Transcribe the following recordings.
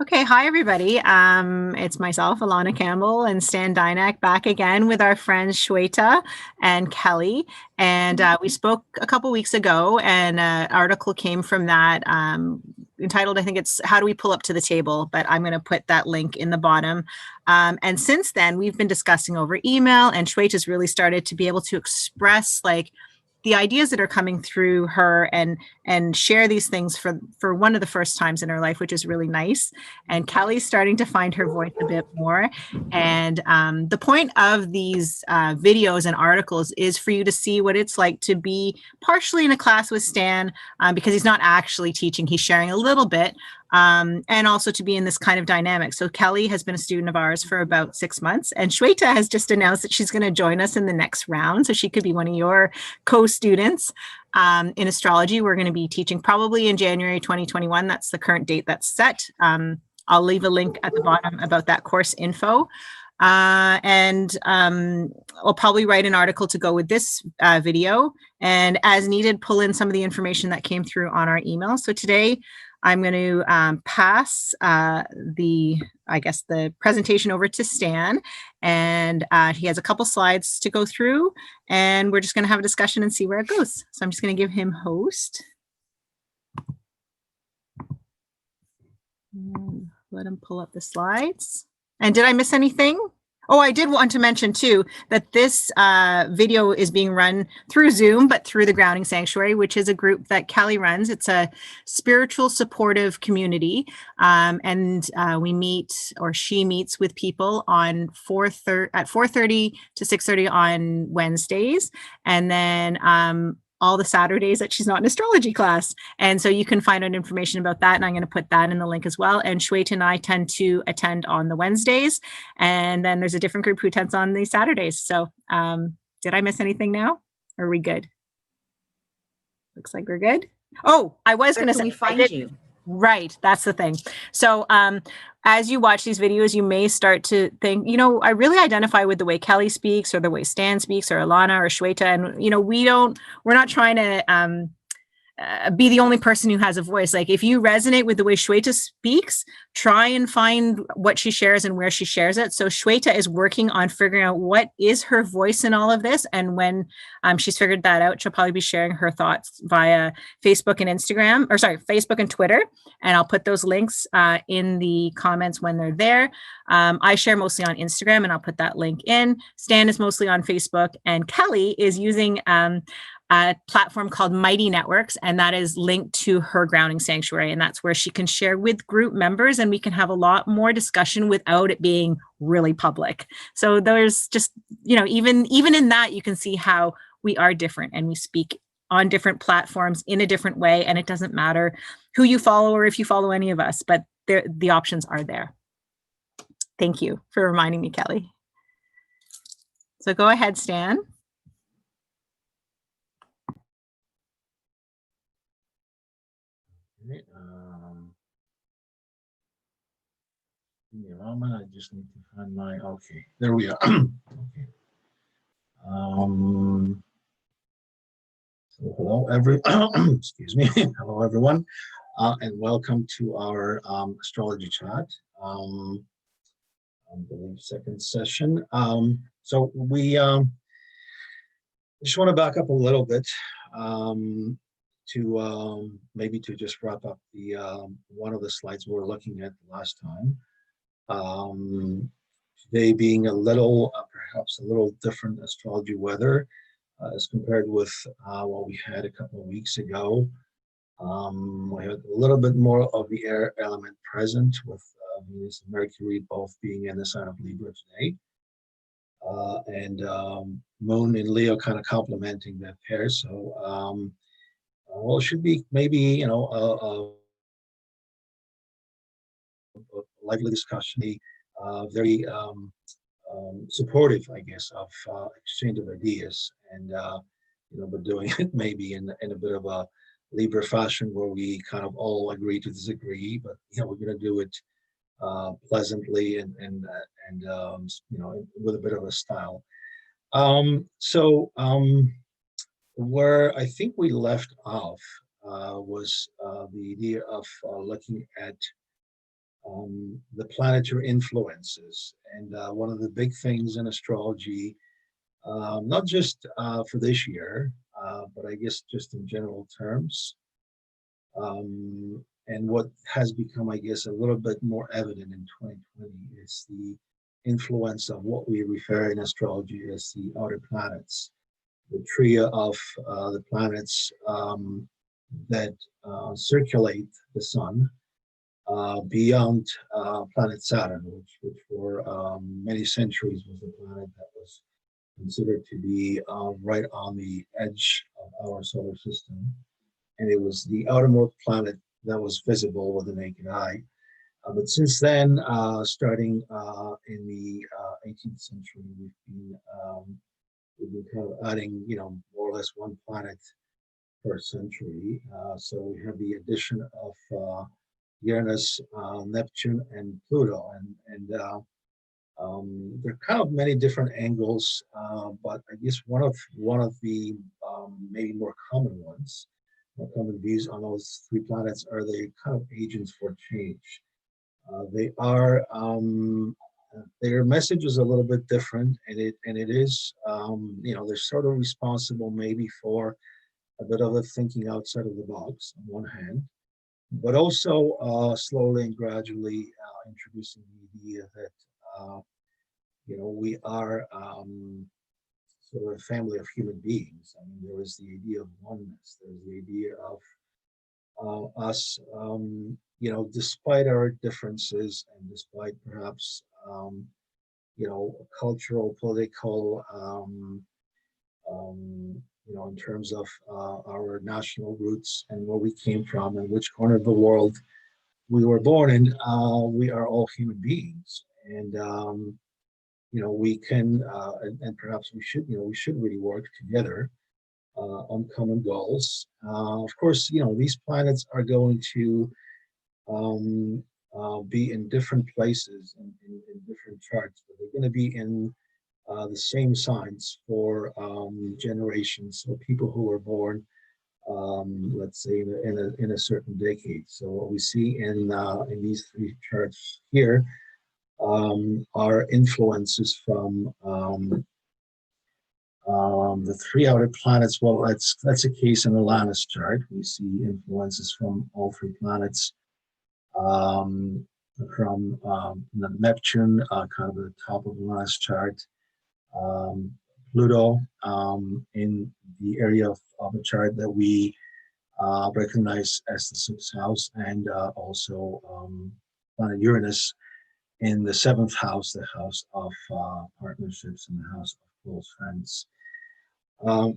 Okay, hi everybody. It's myself, Alana Campbell, and Stan Dynak back again with our friends Shweta and Kelly. And we spoke a couple weeks ago, and an article came from that entitled, I think it's "How Do We Pull Up to the Table?" But I'm going to put that link in the bottom. And since then, we've been discussing over email, and Shweta's really started to be able to express like the ideas that are coming through her and share these things for one of the first times in her life, which is really nice. And Kelly's starting to find her voice a bit more. And the point of these videos and articles is for you to see what it's like to be partially in a class with Stan, because he's not actually teaching, he's sharing a little bit, and also to be in this kind of dynamic. So Kelly has been a student of ours for about 6 months, and Shweta has just announced that she's going to join us in the next round. So she could be one of your co-students in astrology. We're going to be teaching probably in January 2021. That's the current date that's set. I'll leave a link at the bottom about that course info. And I'll probably write an article to go with this video, and as needed, pull in some of the information that came through on our email. So today I'm going to pass the presentation over to Stan, and he has a couple slides to go through, and we're just going to have a discussion and see where it goes. So I'm just going to give him host. And let him pull up the slides. And did I miss anything? Oh, I did want to mention too that this video is being run through Zoom, but through the Grounding Sanctuary, which is a group that Kelly runs. It's a spiritual supportive community, and we meet, or she meets with people on at 4:30 to 6:30 on Wednesdays, and then all the Saturdays that she's not in astrology class. And so you can find out information about that. And I'm going to put that in the link as well. And Shweta and I tend to attend on the Wednesdays. And then there's a different group who attends on the Saturdays. So did I miss anything now? Are we good? Looks like we're good. Oh, I was going to say, we find you. Right, that's the thing. So as you watch these videos, you may start to think, I really identify with the way Kelly speaks, or the way Stan speaks, or Alana, or Shweta, and we're not trying to be the only person who has a voice. Like, if you resonate with the way Shweta speaks, try and find what she shares and where she shares it. So Shweta is working on figuring out what is her voice in all of this. And when she's figured that out, she'll probably be sharing her thoughts via Facebook and Facebook and Twitter. And I'll put those links in the comments when they're there. I share mostly on Instagram, and I'll put that link in. Stan is mostly on Facebook, and Kelly is using a platform called Mighty Networks, and that is linked to her Grounding Sanctuary, and that's where she can share with group members, and we can have a lot more discussion without it being really public. So there's just, even in that, you can see how we are different, and we speak on different platforms in a different way, and it doesn't matter who you follow or if you follow any of us, but the options are there. Thank you for reminding me, Kelly. So go ahead, Stan. Give me a moment. I just need to find my, okay, there we are. Okay. So hello, excuse me. Hello, everyone, and welcome to our astrology chat. I believe second session. So we just want to back up a little bit to maybe to just wrap up the one of the slides we were looking at last time. Today being a little, perhaps a little different astrology weather as compared with what we had a couple of weeks ago. We had a little bit more of the air element present, with Venus and Mercury both being in the sign of Libra today. And Moon in Leo kind of complementing that pair. So, well, it should be maybe, a lively discussion, very supportive, I guess, of exchange of ideas, and but doing it maybe in a bit of a Libra fashion, where we kind of all agree to disagree, but we're going to do it pleasantly and with a bit of a style. Where I think we left off was the idea of looking at the planetary influences. And one of the big things in astrology, not just for this year, but I guess just in general terms, and what has become, I guess, a little bit more evident in 2020 is the influence of what we refer in astrology as the outer planets, the trio of the planets that circulate the sun beyond planet Saturn, which for many centuries was a planet that was considered to be right on the edge of our solar system. And it was the outermost planet that was visible with the naked eye. But since then, starting in the 18th century, we've been kind of adding, more or less one planet per century. So we have the addition of Uranus, Neptune, and Pluto, and there are kind of many different angles, but I guess one of the maybe more common ones, more common views on those three planets are they kind of agents for change. They are their message is a little bit different, and it is they're sort of responsible maybe for a bit of a thinking outside of the box on one hand, but also slowly and gradually introducing the idea that we are sort of a family of human beings. I mean, there is the idea of oneness. There's the idea of us, despite our differences and despite perhaps, cultural, political, in terms of our national roots and where we came from and which corner of the world we were born in, we are all human beings. And, we can, and perhaps we should really work together on common goals. Of course, these planets are going to be in different places in different charts, but they're going to be in the same signs for generations, so people who were born, let's say, in a certain decade. So what we see in these three charts here are influences from the three outer planets. Well, that's a case in the Lannis chart. We see influences from all three planets, from Neptune, kind of at the top of the Lannis chart, Pluto in the area of the chart that we recognize as the sixth house, and also planet Uranus in the seventh house, the house of partnerships and the house of close friends. And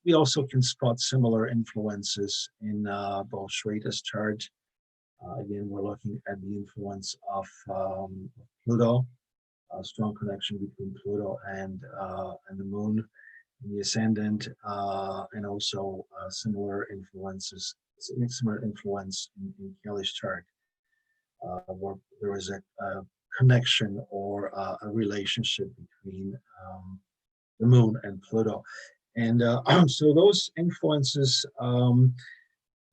we also can spot similar influences in both Shweta's chart. Again, we're looking at the influence of Pluto, a strong connection between Pluto and the moon, and the ascendant, and also similar influence in Kelly's chart, where there is a connection or a relationship between the moon and Pluto. And so those influences,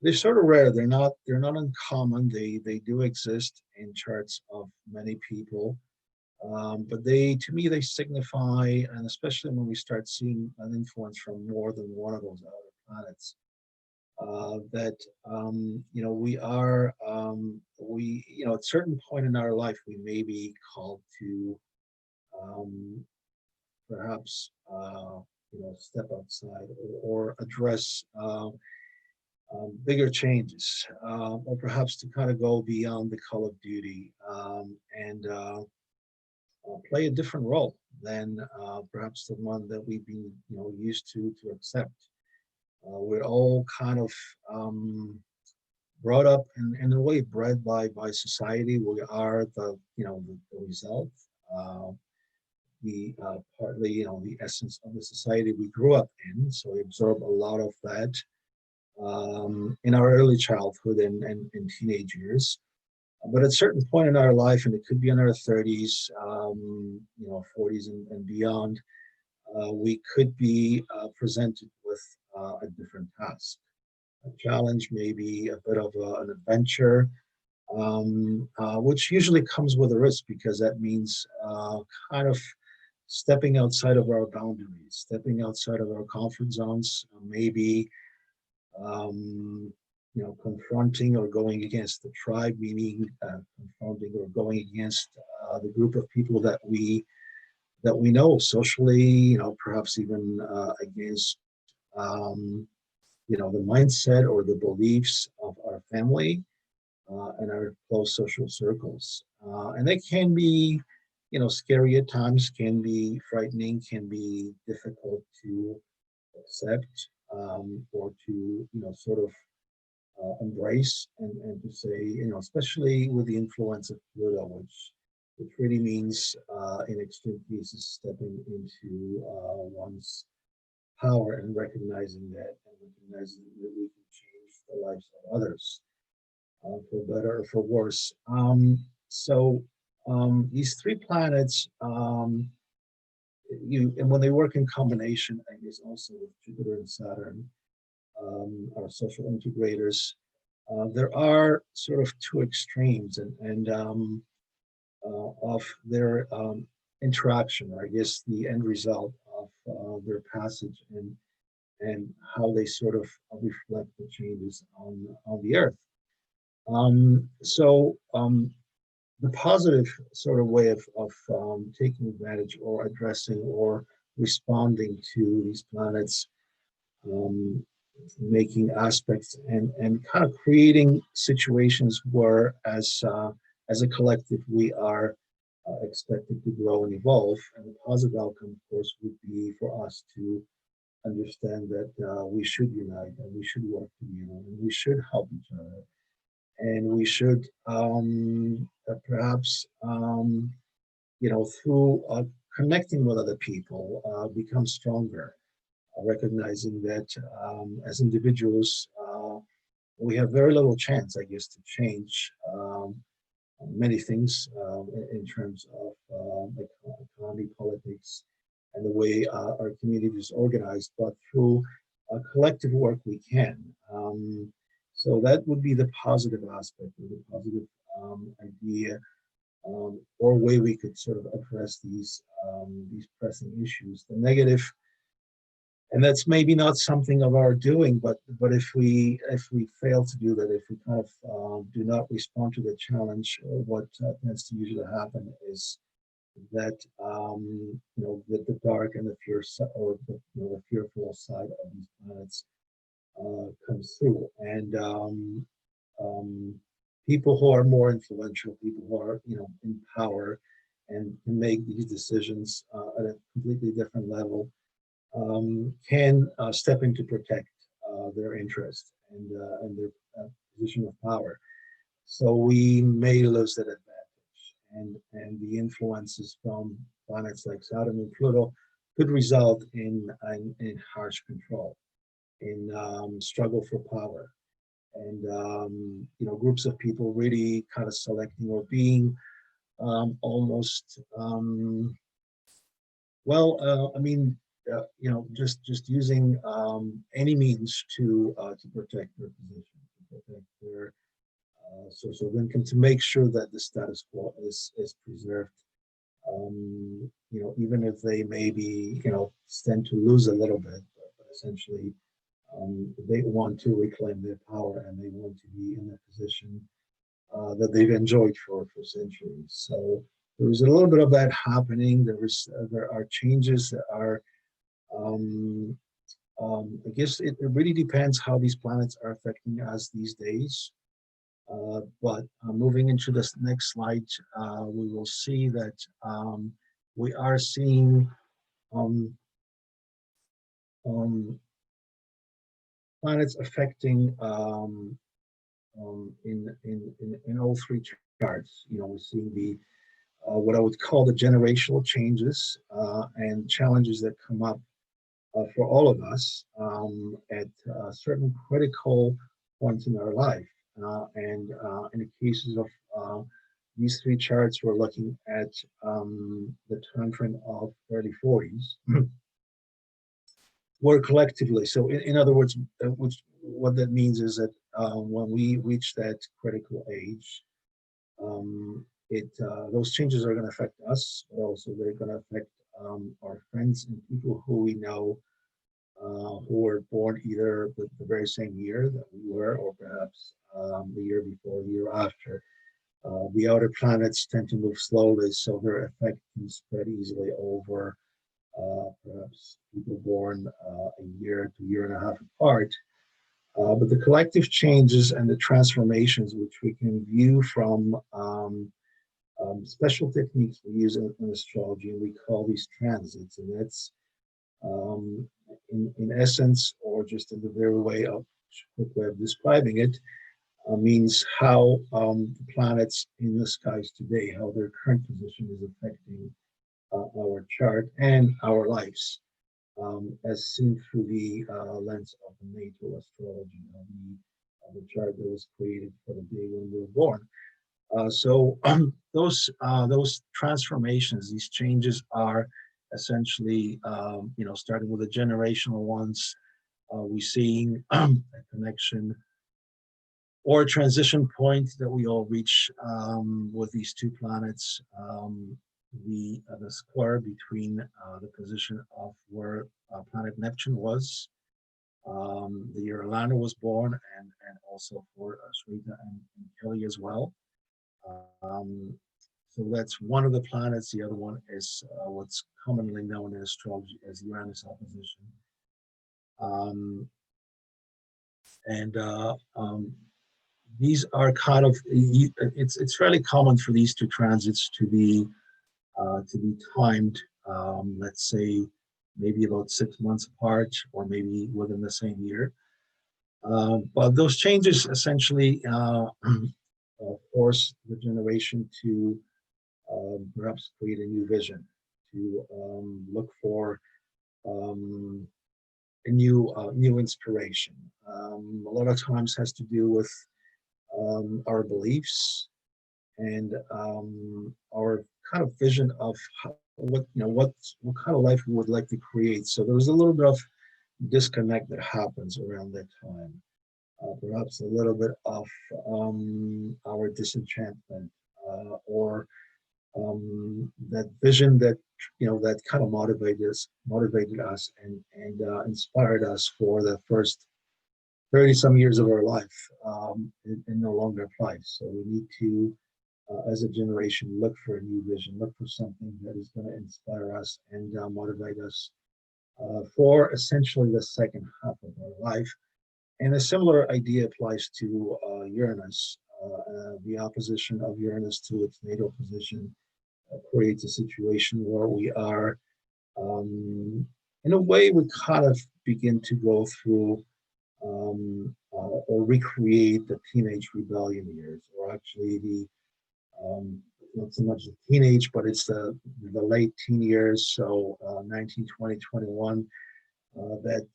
they're sort of rare. They're not uncommon. They do exist in charts of many people. But to me, they signify, and especially when we start seeing an influence from more than one of those outer planets, that at a certain point in our life, we may be called to perhaps step outside or address bigger changes, or perhaps to kind of go beyond the call of duty, and play a different role than perhaps the one that we've been used to accept. We're all kind of brought up in a way, bred by society. We are the result, the partly the essence of the society we grew up in. So we absorb a lot of that in our early childhood and teenage years. But at a certain point in our life, and it could be in our 30s, 40s and beyond, we could be presented with a different task. A challenge, maybe a bit of an adventure, which usually comes with a risk because that means kind of stepping outside of our boundaries, stepping outside of our comfort zones, maybe confronting or going against the tribe, meaning confronting or going against the group of people that we know socially, perhaps even against the mindset or the beliefs of our family and our close social circles. And they can be, scary at times, can be frightening, can be difficult to accept or to, sort of embrace and to say, especially with the influence of Pluto, which really means in extreme cases stepping into one's power and recognizing that we can change the lives of others for better or for worse. So these three planets, and when they work in combination, I guess also with Jupiter and Saturn, our social integrators, there are sort of two extremes of their interaction, or I guess the end result of their passage and how they sort of reflect the changes on the Earth. So the positive sort of way of taking advantage or addressing or responding to these planets, making aspects and kind of creating situations where as a collective we are expected to grow and evolve. And the positive outcome, of course, would be for us to understand that we should unite and we should work together and we should help each other and we should perhaps through connecting with other people become stronger, recognizing that as individuals we have very little chance, I guess, to change many things in terms of economy, politics, and the way our community is organized, but through collective work we can. So that would be the positive aspect, or the positive idea, or way we could sort of address these pressing issues. The negative, and that's maybe not something of our doing, but if we fail to do that, if we kind of do not respond to the challenge, what tends to usually happen is that the dark and the or the fearful side of these planets comes through, and people who are more influential, people who are in power and can make these decisions at a completely different level, can step in to protect their interest and their position of power. So we may lose that advantage, and the influences from planets like Saturn and Pluto could result in harsh control, in struggle for power, and groups of people really kind of selecting or being almost I mean, just using any means to protect their position, to protect their source of income, to make sure that the status quo is preserved. Even if they maybe stand to lose a little bit, but essentially they want to reclaim their power and they want to be in a position that they've enjoyed for centuries. So there is a little bit of that happening. There are changes that are. I guess it really depends how these planets are affecting us these days. But moving into this next slide, we will see that we are seeing um, um, planets affecting in all three charts. We're seeing the what I would call the generational changes and challenges that come up for all of us at certain critical points in our life. And in the cases of these three charts, we're looking at the time frame of early 40s, where collectively, so in other words, what that means is that when we reach that critical age, Those changes are going to affect us, but also they're going to affect our friends and people who we know who were born either the very same year that we were, or perhaps the year before, the year after. The outer planets tend to move slowly, so their effect can spread easily over perhaps people born a year to year and a half apart. But the collective changes and the transformations, which we can view from special techniques we use in astrology, and we call these transits, and that's um, in essence, or just in the very quick way of describing it, means how the planets in the skies today, how their current position is affecting our chart and our lives, as seen through the lens of the natal astrology, of the chart that was created for the day when we were born. So those transformations, these changes are essentially, starting with the generational ones. We're seeing a connection or a transition point that we all reach with these two planets. The square between the position of where planet Neptune was the year Alana was born, and also for Shweta and Kelly as well. Um, so that's one of the planets. The other one is what's commonly known in astrology as Uranus opposition. And these are kind of, it's fairly common for these two transits to be timed, let's say maybe about 6 months apart, or maybe within the same year. But those changes essentially force the generation to perhaps create a new vision, to look for a new inspiration. A lot of times has to do with our beliefs and our kind of vision of what kind of life we would like to create. So there's a little bit of disconnect that happens around that time. Perhaps a little bit of our disenchantment or that vision that that kind of motivated us and inspired us for the first 30 some years of our life and no longer applies. So we need to, as a generation, look for a new vision, look for something that is going to inspire us and motivate us for essentially the second half of our life. And a similar idea applies to Uranus. The opposition of Uranus to its natal position creates a situation where we are, in a way, we kind of begin to go through or recreate the teenage rebellion years, or actually the not so much the teenage, but it's the late teen years, so 19, 20, 21, that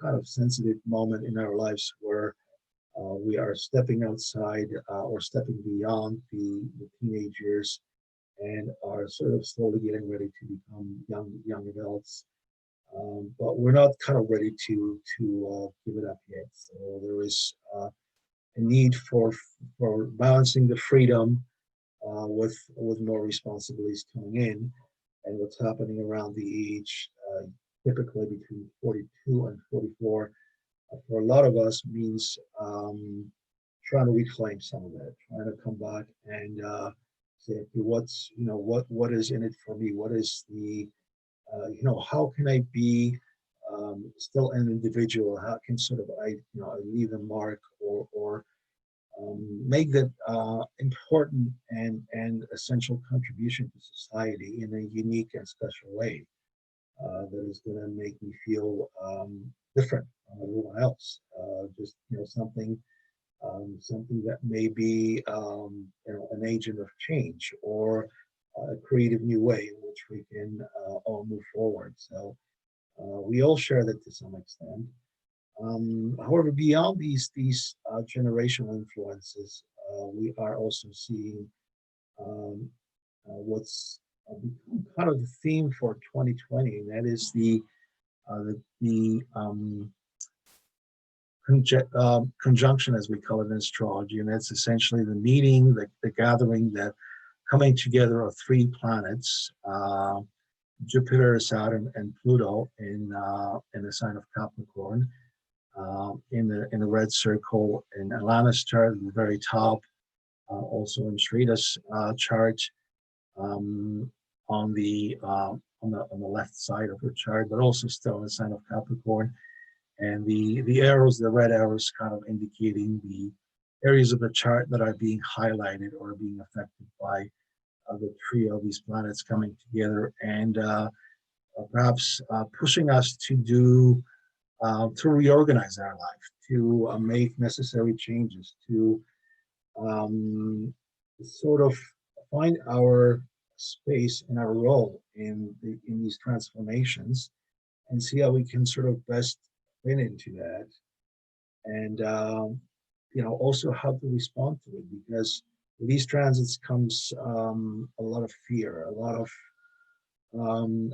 kind of sensitive moment in our lives where we are stepping outside or stepping beyond the teenage years and are sort of slowly getting ready to become young adults. But we're not kind of ready to give it up yet. So there is a need for balancing the freedom with more responsibilities coming in, and what's happening around the age, typically between 42 and 44, for a lot of us means trying to reclaim some of that, trying to come back and say, okay, what is in it for me? What is the how can I be still an individual? How can sort of I leave a mark or make that important and essential contribution to society in a unique and special way that is going to make me feel different from everyone else. Just something that may be an agent of change or a creative new way in which we can all move forward. So we all share that to some extent. However, beyond these generational influences, we are also seeing what's become kind of the theme for 2020, and that is the conjunction, as we call it in astrology, and that's essentially the meeting, the gathering, the coming together of three planets, Jupiter, Saturn, and Pluto in the sign of Capricorn, in the red circle in Alana's chart at the very top, also in Shrita's chart, on the left side of her chart, but also still in the sign of Capricorn. And the arrows, the red arrows, kind of indicating the areas of the chart that are being highlighted or being affected by the trio of these planets coming together, and perhaps pushing us to reorganize our life, to make necessary changes, to sort of find our space and our role in these transformations, and see how we can sort of best fit into that, and also how to respond to it, because with these transits comes a lot of fear, a lot of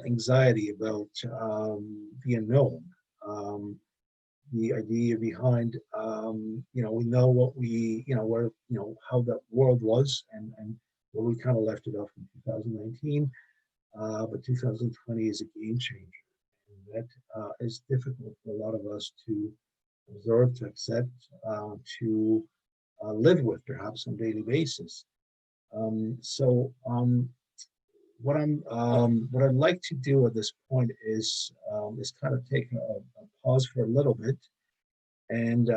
anxiety about the unknown. The idea behind, we know what how the world was, and where we kind of left it off in 2019, but 2020 is a game changer. And that is difficult for a lot of us to absorb, to accept, to live with, perhaps on a daily basis. What I'd like to do at this point is kind of take a pause for a little bit, and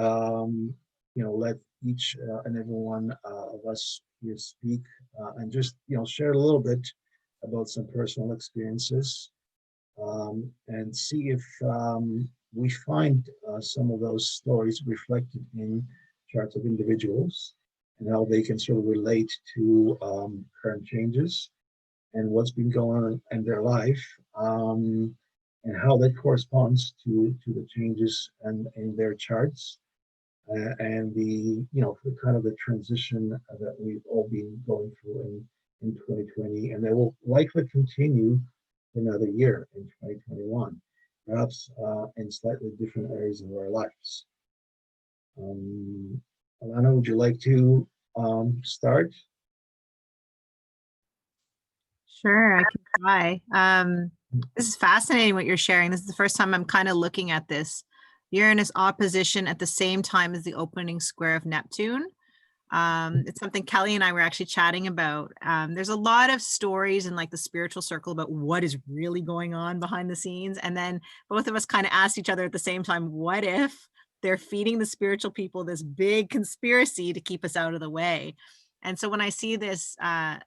let each and every one of us here speak, and just share a little bit about some personal experiences, and see if we find some of those stories reflected in charts of individuals, and how they can sort of relate to current changes and what's been going on in their life, and how that corresponds to the changes and in their charts, and the kind of the transition that we've all been going through in 2020, and that will likely continue for another year in 2021, perhaps in slightly different areas of our lives. Alana, would you like to start? Sure, I can try. This is fascinating what you're sharing. This is the first time I'm kind of looking at this. Uranus opposition at the same time as the opening square of Neptune. It's something Kelly and I were actually chatting about. There's a lot of stories in like the spiritual circle about what is really going on behind the scenes. And then both of us kind of asked each other at the same time, what if they're feeding the spiritual people this big conspiracy to keep us out of the way? And so when I see this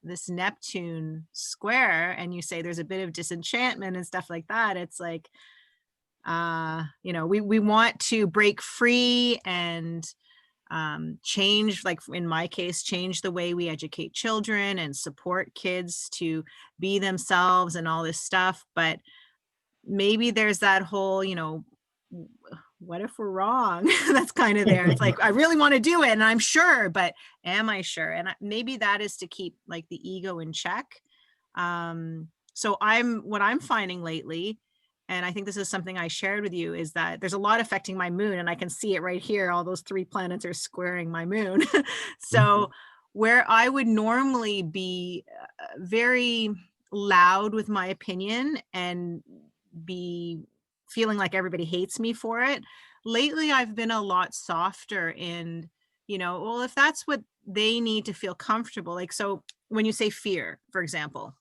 this Neptune square, and you say there's a bit of disenchantment and stuff like that, it's like, we want to break free and change, like in my case, change the way we educate children and support kids to be themselves and all this stuff. But maybe there's that whole, what if we're wrong? That's kind of there. It's like, I really want to do it and I'm sure, but am I sure? And maybe that is to keep like the ego in check. So what I'm finding lately, and I think this is something I shared with you, is that there's a lot affecting my moon, and I can see it right here. All those three planets are squaring my moon. So where I would normally be very loud with my opinion and be feeling like everybody hates me for it, lately I've been a lot softer in, well, if that's what they need to feel comfortable. Like, so when you say fear, for example,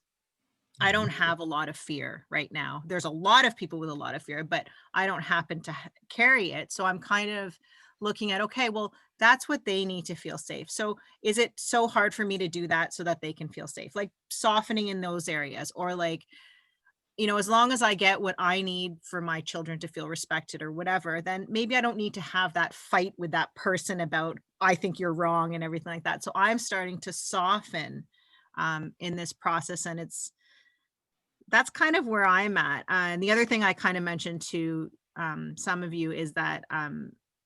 I don't have a lot of fear right now. There's a lot of people with a lot of fear, but I don't happen to carry it. So I'm kind of looking at, okay, well, that's what they need to feel safe. So is it so hard for me to do that so that they can feel safe? Like softening in those areas, or like, as long as I get what I need for my children to feel respected or whatever, then maybe I don't need to have that fight with that person about, I think you're wrong and everything like that. So I'm starting to soften in this process, and that's kind of where I'm at. And the other thing I kind of mentioned to some of you is that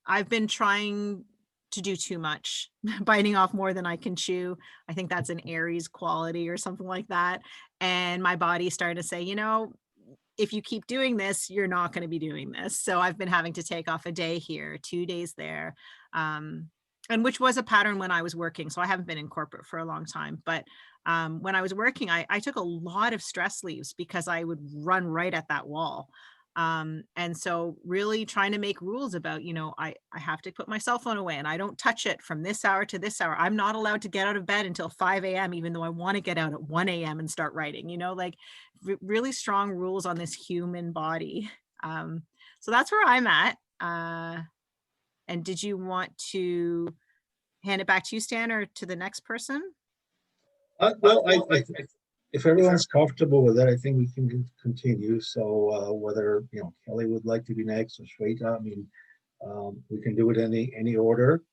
I've been trying to do too much, biting off more than I can chew. I think that's an Aries quality or something like that. And my body started to say, if you keep doing this, you're not going to be doing this. So I've been having to take off a day here, 2 days there. And which was a pattern when I was working. So I haven't been in corporate for a long time, but when I was working, I took a lot of stress leaves because I would run right at that wall. And so really trying to make rules about, I have to put my cell phone away and I don't touch it from this hour to this hour. I'm not allowed to get out of bed until 5 a.m., even though I want to get out at 1 a.m. and start writing, like really strong rules on this human body. So that's where I'm at. And did you want to hand it back to you, Stan, or to the next person? Well, if everyone's comfortable with it, I think we can continue. So whether Kelly would like to be next or Shweta, I mean, we can do it in any order.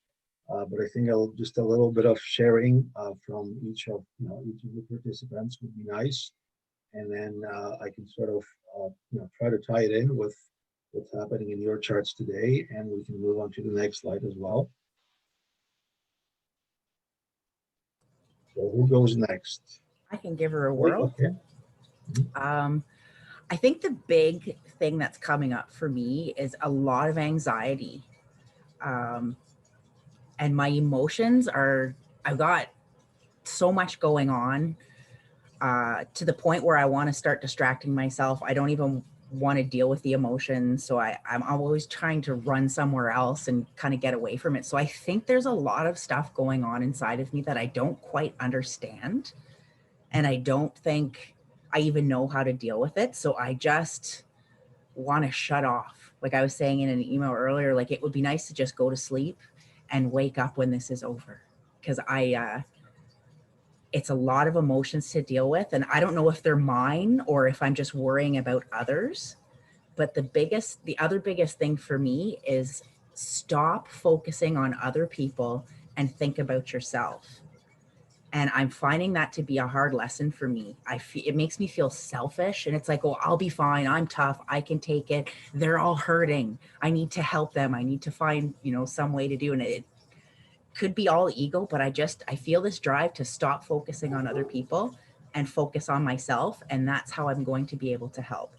But I think just a little bit of sharing from each of the participants would be nice, and then I can sort of try to tie it in with what's happening in your charts today, and we can move on to the next slide as well. So who goes next? I can give her a whirl. Okay. I think the big thing that's coming up for me is a lot of anxiety. And my emotions I've got so much going on to the point where I want to start distracting myself. I don't even want to deal with the emotions. So I'm always trying to run somewhere else and kind of get away from it. So I think there's a lot of stuff going on inside of me that I don't quite understand. And I don't think I even know how to deal with it. So I just want to shut off. Like I was saying in an email earlier, like it would be nice to just go to sleep and wake up when this is over. Because it's a lot of emotions to deal with. And I don't know if they're mine or if I'm just worrying about others. But the other biggest thing for me is stop focusing on other people and think about yourself. And I'm finding that to be a hard lesson for me. It makes me feel selfish. And it's like, oh, I'll be fine. I'm tough. I can take it. They're all hurting. I need to help them. I need to find, some way to do it. It could be all ego, but I feel this drive to stop focusing on other people and focus on myself. And that's how I'm going to be able to help.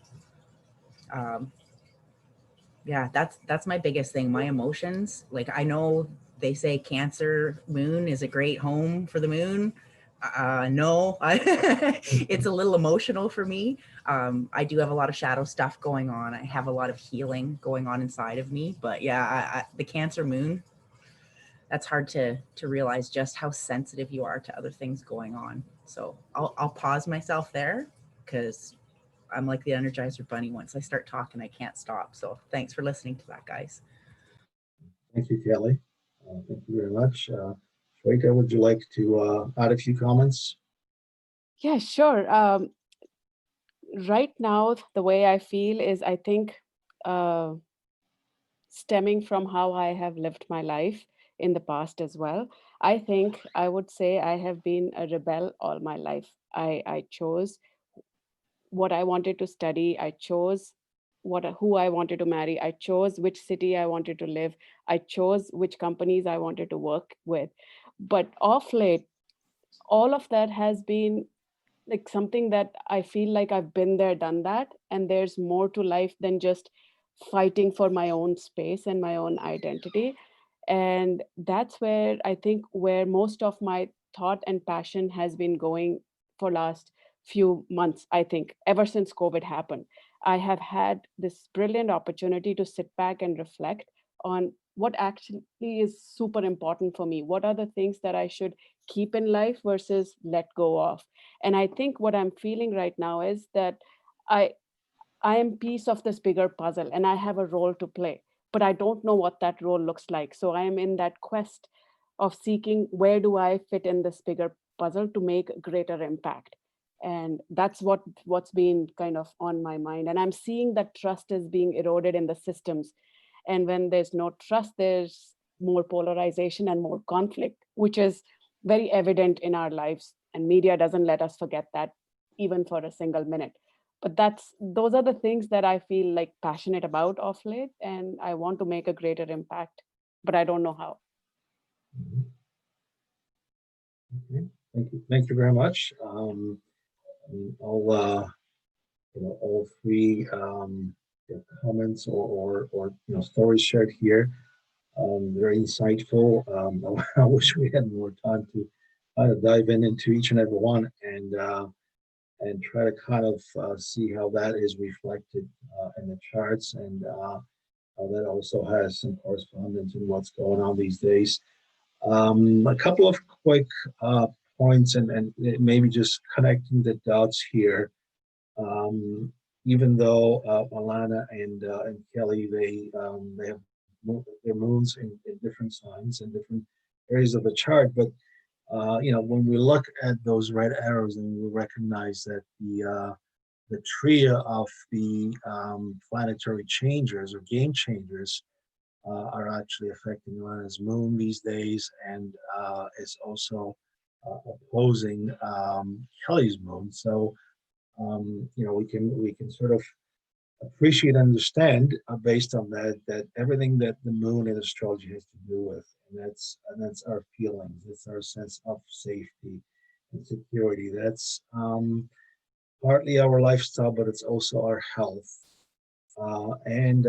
Yeah, that's my biggest thing. My emotions, like I know they say Cancer moon is a great home for the moon. No, it's a little emotional for me. I do have a lot of shadow stuff going on. I have a lot of healing going on inside of me, but yeah, the Cancer moon, that's hard to realize just how sensitive you are to other things going on. So I'll pause myself there because I'm like the Energizer Bunny. Once I start talking, I can't stop. So thanks for listening to that, guys. Thank you, Kelly. Thank you very much. Shweta, would you like to add a few comments? Yeah, sure. Right now, the way I feel is, I think, stemming from how I have lived my life in the past as well. I think I would say I have been a rebel all my life. I chose what I wanted to study. I chose who I wanted to marry. I chose which city I wanted to live. I chose which companies I wanted to work with. But off late, all of that has been like something that I feel like I've been there, done that, and there's more to life than just fighting for my own space and my own identity. And that's where I think where most of my thought and passion has been going for last few months. I think ever since COVID happened, I have had this brilliant opportunity to sit back and reflect on what actually is super important for me. What are the things that I should keep in life versus let go of? And I think what I'm feeling right now is that I I am piece of this bigger puzzle and I have a role to play, but I don't know what that role looks like. So I am in that quest of seeking where do I fit in this bigger puzzle to make greater impact. And that's what's been kind of on my mind. And I'm seeing that trust is being eroded in the systems. And when there's no trust, there's more polarization and more conflict, which is very evident in our lives. And media doesn't let us forget that even for a single minute. But those are the things that I feel like passionate about of late, and I want to make a greater impact, but I don't know how. Okay. Thank you very much. I'll all three comments or stories shared here. Very insightful. I wish we had more time to kind of dive into each and every one and try to kind of see how that is reflected in the charts and how that also has some correspondence in what's going on these days. A couple of quick points and maybe just connecting the dots here. Um, Even though Alana and Kelly, they have their moons in different signs and different areas of the chart, but when we look at those red arrows and we recognize that the trio of the planetary changers or game changers are actually affecting Lana's moon these days, and is also opposing Kelly's moon. So we can sort of appreciate and understand based on that everything that the moon in astrology has to do with, and that's our feelings, it's our sense of safety and security. That's partly our lifestyle, but it's also our health and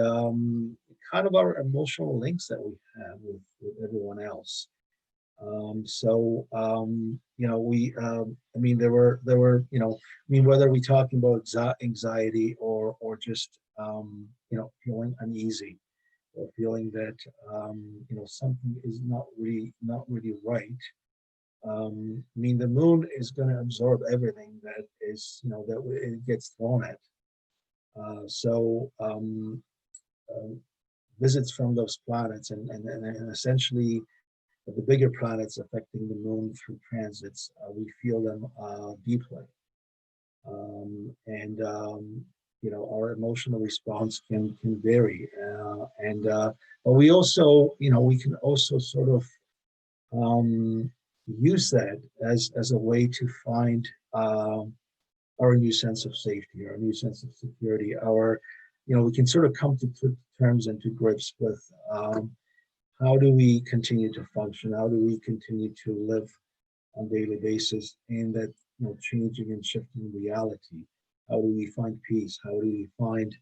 kind of our emotional links that we have with everyone else. I mean, whether we're talking about anxiety or just, feeling uneasy or feeling that, something is not really right. I mean, the moon is going to absorb everything that is, that it gets thrown at. So, visits from those planets and essentially the bigger planets affecting the moon through transits, we feel them deeply. And our emotional response can vary. But we also, we can also sort of use that as a way to find our new sense of safety, our new sense of security, we can sort of come to terms and to grips with how do we continue to function? How do we continue to live on a daily basis in that changing and shifting reality? How do we find peace? How do we find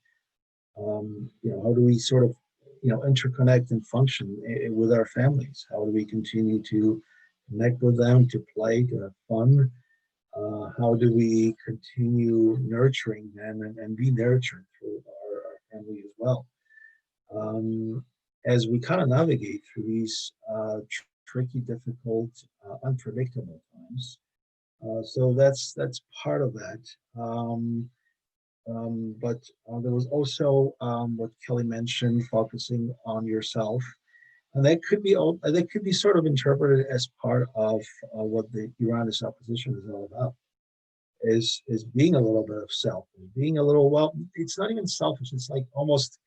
how do we sort of interconnect and function with our families? How do we continue to connect with them, to play, to have fun? How do we continue nurturing them and be nurtured through our family as well? As we kind of navigate through these tricky, difficult, unpredictable times. So that's part of that. But there was also what Kelly mentioned, focusing on yourself, and that could be sort of interpreted as part of what the Uranus opposition is all about. Is being a little bit of self, being a little, well, it's not even selfish. It's like almost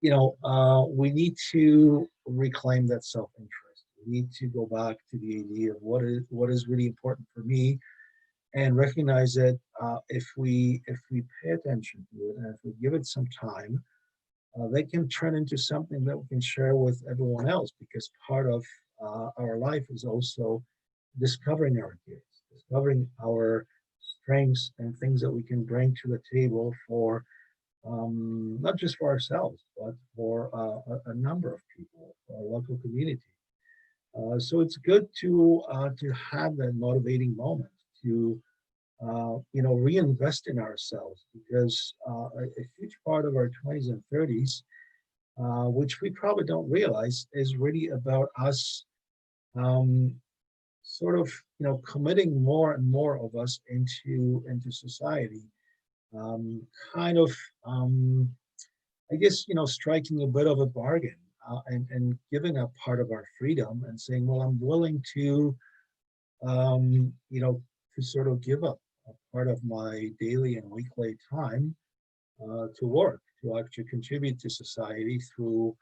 we need to reclaim that self-interest. We need to go back to the idea of what is really important for me, and recognize that if we pay attention to it and if we give it some time, they can turn into something that we can share with everyone else. Because part of our life is also discovering our gifts, discovering our strengths and things that we can bring to the table for not just for ourselves, but for a number of people, for our local community. So it's good to have that motivating moment to reinvest in ourselves, because a huge part of our 20s and 30s, which we probably don't realize, is really about us um, sort of committing more and more of us into society, um, kind of I guess striking a bit of a bargain, and giving up part of our freedom and saying, well, I'm willing um, you know to sort of give up a part of my daily and weekly time to work, to actually contribute to society through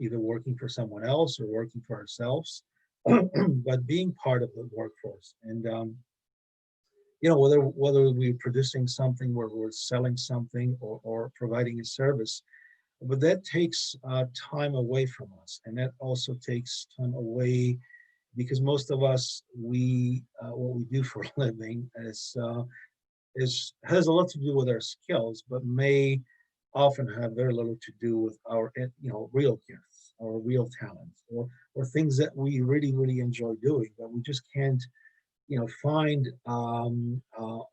either working for someone else or working for ourselves, but being part of the workforce. And whether we're producing something, where we're selling something, or providing a service, but that takes time away from us, and that also takes time away, because most of us, what we do for a living has a lot to do with our skills, but may often have very little to do with our real gifts or real talents or things that we really enjoy doing, but we just can't find a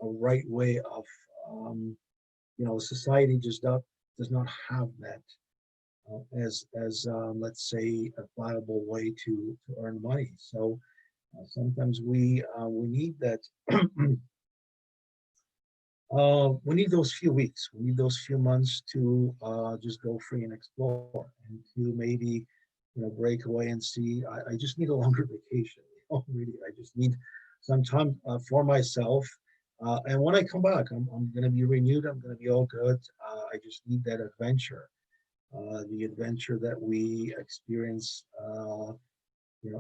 right way of society just does not have that as let's say a viable way to earn money. So sometimes we need that. We need those few weeks, we need those few months to just go free and explore and to maybe break away and see. I just need a longer vacation. Really, I just need some time for myself. And when I come back, I'm going to be renewed. I'm going to be all good. I just need that adventure, the adventure that we experience,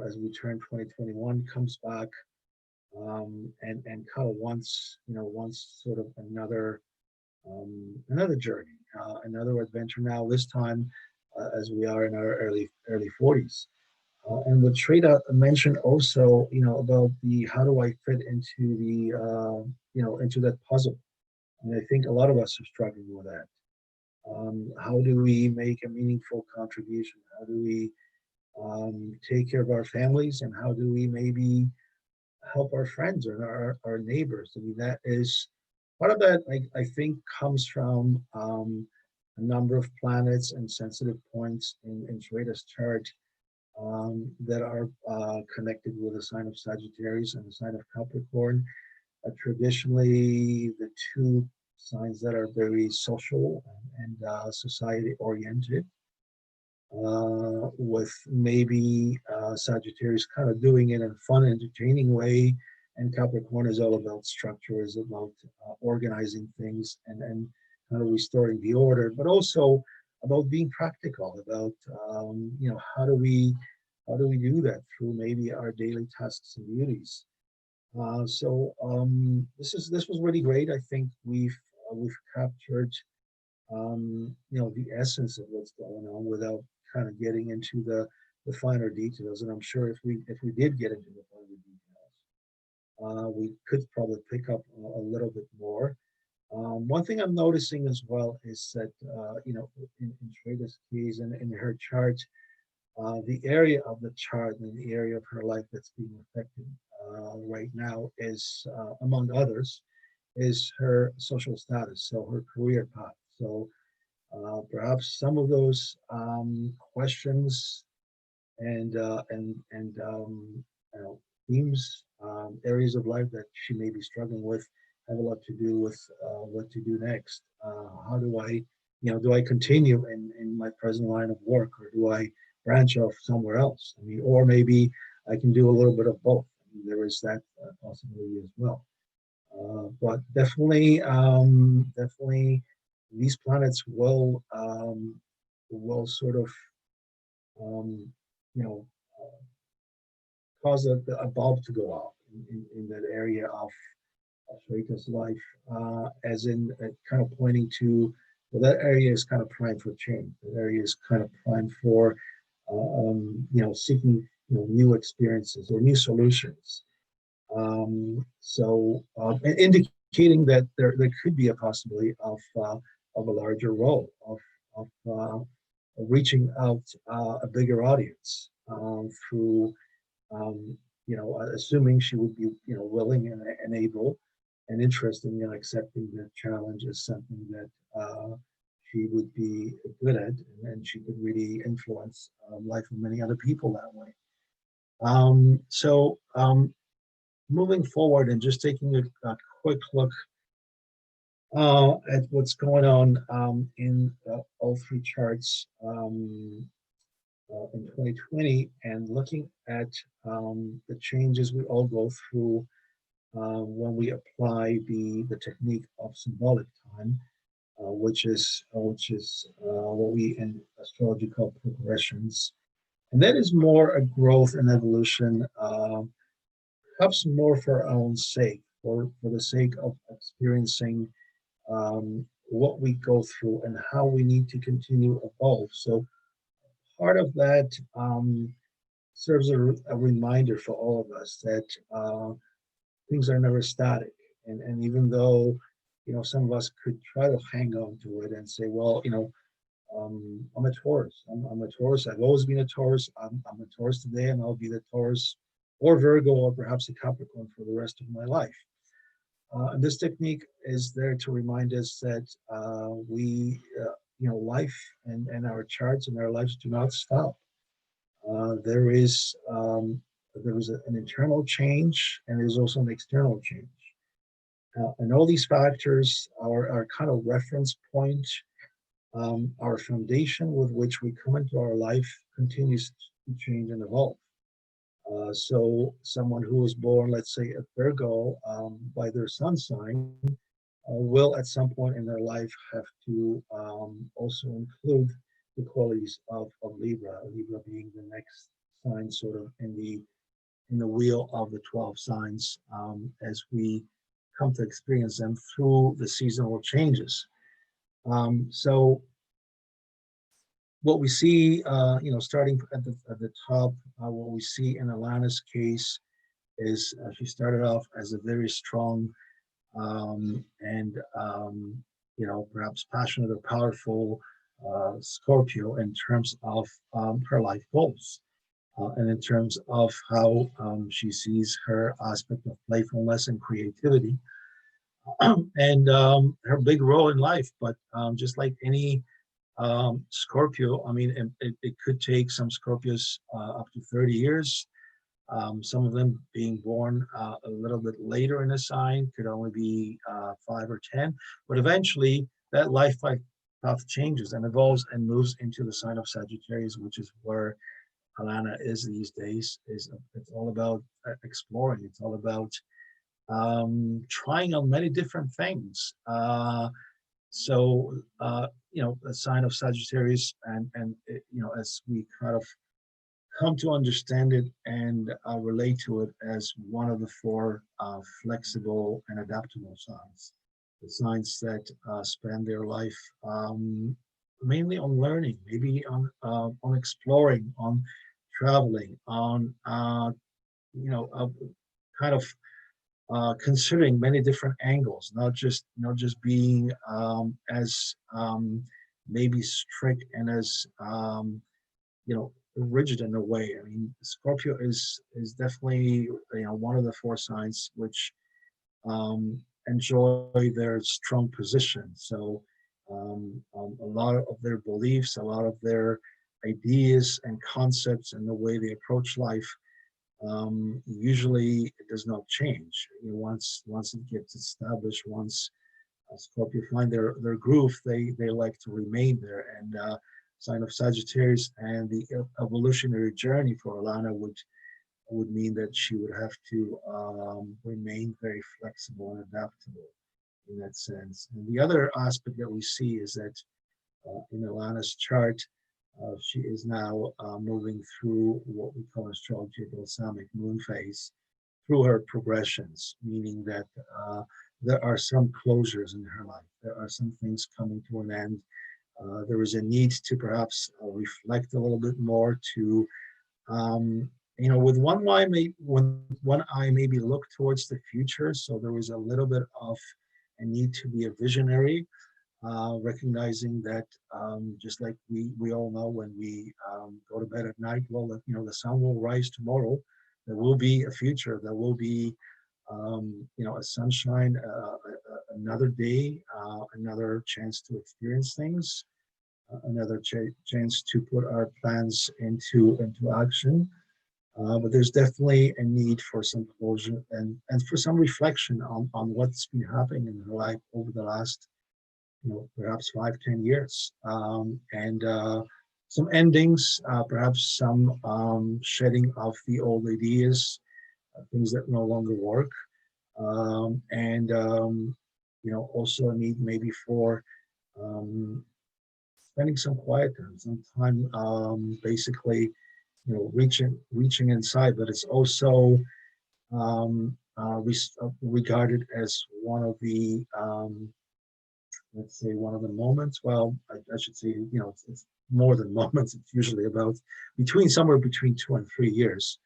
as we turn 2021 comes back, and kind of wants sort of another journey, another adventure. Now this time, as we are in our early 40s. And what Shweta mentioned also, about the how do I fit into the into that puzzle. And I think a lot of us are struggling with that. How do we make a meaningful contribution? How do we take care of our families? And how do we maybe help our friends or our neighbors? I mean, that is part of that, I think, comes from a number of planets and sensitive points in Shweta's chart that are connected with the sign of Sagittarius and the sign of Capricorn. Traditionally, the two signs that are very social and society oriented, with maybe Sagittarius kind of doing it in a fun, entertaining way, and Capricorn is all about structure, is about organizing things and kind of restoring the order, but also about being practical, about how do we do that through maybe our daily tasks and duties. This was really great. I think we've captured the essence of what's going on without kind of getting into the finer details. And I'm sure if we did get into the finer details, we could probably pick up a little bit more. One thing I'm noticing as well is that in Shweta's case and in her chart, the area of the chart and the area of her life that's being affected right now is, among others, is her social status, so her career path. So perhaps some of those questions and themes, areas of life that she may be struggling with, have a lot to do with what to do next. How do I continue in my present line of work, or do I branch off somewhere else? I mean, or maybe I can do a little bit of both. I mean, there is that possibility as well. But definitely, these planets will sort of um, you know cause a bulb to go off in that area of Shweta's life, as in kind of pointing to, well, that area is kind of primed for change. That area is kind of primed for seeking new experiences or new solutions. Indicating that there could be a possibility of a larger role, of reaching out a bigger audience through, assuming she would be willing and able and interested in accepting the challenge as something that she would be good at, and she could really influence life of many other people that way. Moving forward and just taking a quick look at what's going on in all three charts in 2020, and looking at the changes we all go through when we apply the technique of symbolic time, which is what we in astrology call progressions, and that is more a growth and evolution. Perhaps more for our own sake, or for the sake of experiencing what we go through and how we need to continue evolve. So part of that serves a reminder for all of us that things are never static. And even though some of us could try to hang on to it and say, well, I'm a Taurus. I'm a Taurus. I've always been a Taurus. I'm a Taurus today, and I'll be the Taurus or Virgo or perhaps a Capricorn for the rest of my life. And this technique is there to remind us that life and our charts and our lives do not stop. There is an internal change, and there's also an external change. And all these factors are kind of reference point. Our foundation with which we come into our life continues to change and evolve. So someone who was born, let's say, at Virgo by their sun sign will at some point in their life have to also include the qualities of Libra, Libra being the next sign sort of in the wheel of the 12 signs as we come to experience them through the seasonal changes. So what we see, starting at the top, what we see in Alana's case is she started off as a very strong and perhaps passionate or powerful Scorpio in terms of her life goals and in terms of how she sees her aspect of playfulness and creativity and her big role in life. But just like any Scorpio, I mean, it could take some Scorpios up to 30 years. Some of them being born a little bit later in a sign could only be 5 or 10, but eventually that life path changes and evolves and moves into the sign of Sagittarius, which is where Alana is these days. It's all about exploring. It's all about trying on many different things. A sign of Sagittarius, and as we kind of come to understand it and relate to it as one of the 4 flexible and adaptable signs, the signs that spend their life mainly on learning, maybe on exploring, on traveling, on kind of considering many different angles, not just being as maybe strict and as rigid in a way. I mean, Scorpio is definitely one of the 4 signs which enjoy their strong position. So a lot of their beliefs, a lot of their ideas and concepts and the way they approach life usually it does not change. Once it gets established, once Scorpio find their groove, they like to remain there. And sign of Sagittarius and the evolutionary journey for Alana would mean that she would have to remain very flexible and adaptable in that sense. And the other aspect that we see is that in Alana's chart, she is now moving through what we call astrology balsamic moon phase through her progressions, meaning that there are some closures in her life. There are some things coming to an end. There is a need to perhaps reflect a little bit more to, with one eye maybe look towards the future. So there was a little bit of a need to be a visionary, recognizing that just like we all know when we go to bed at night, well, the sun will rise tomorrow. There will be a future. There will be, a sunshine, another day, another chance to experience things, another chance to put our plans into action. But there's definitely a need for some closure and for some reflection on what's been happening in her life over the last, perhaps 5-10 years, and some endings, perhaps some shedding of the old ideas, things that no longer work, and also a need maybe for spending some quiet time, some time, basically, reaching inside. But it's also regarded as one of the let's say one of the moments. Well, I should say, it's more than moments. It's usually about somewhere between 2 and 3 years.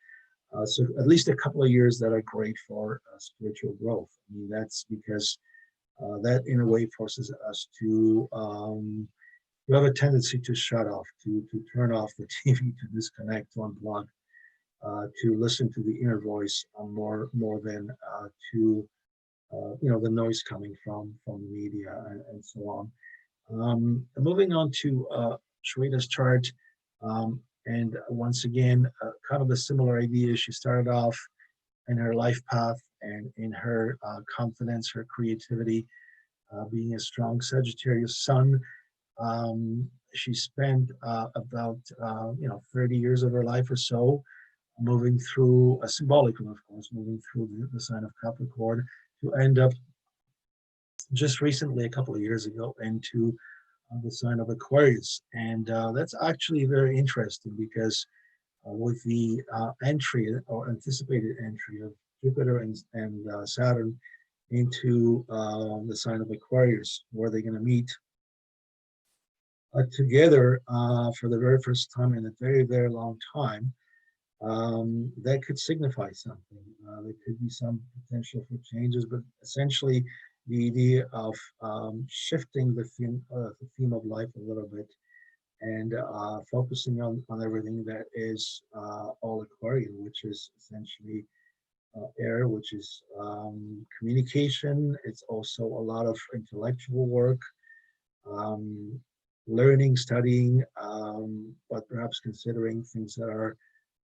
So at least a couple of years that are great for spiritual growth. I mean, that's because That in a way forces us to have a tendency to shut off, to turn off the TV, to disconnect, to unplug, to listen to the inner voice more than to the noise coming from the media and so on. Moving on to Shweta's chart, and once again, kind of a similar idea. She started off in her life path and in her confidence, her creativity, being a strong Sagittarius sun. She spent about 30 years of her life or so moving through, symbolically of course, moving through the sign of Capricorn to end up just recently, a couple of years ago, into the sign of Aquarius. And that's actually very interesting because with the entry or anticipated entry of Jupiter and Saturn into the sign of Aquarius, where they're going to meet together for the very first time in a very, very long time, that could signify something. There could be some potential for changes, but essentially the idea of shifting the theme of life a little bit and focusing on everything that is all Aquarian, which is essentially air, which is communication. It's also a lot of intellectual work, um, learning, studying, but perhaps considering things that are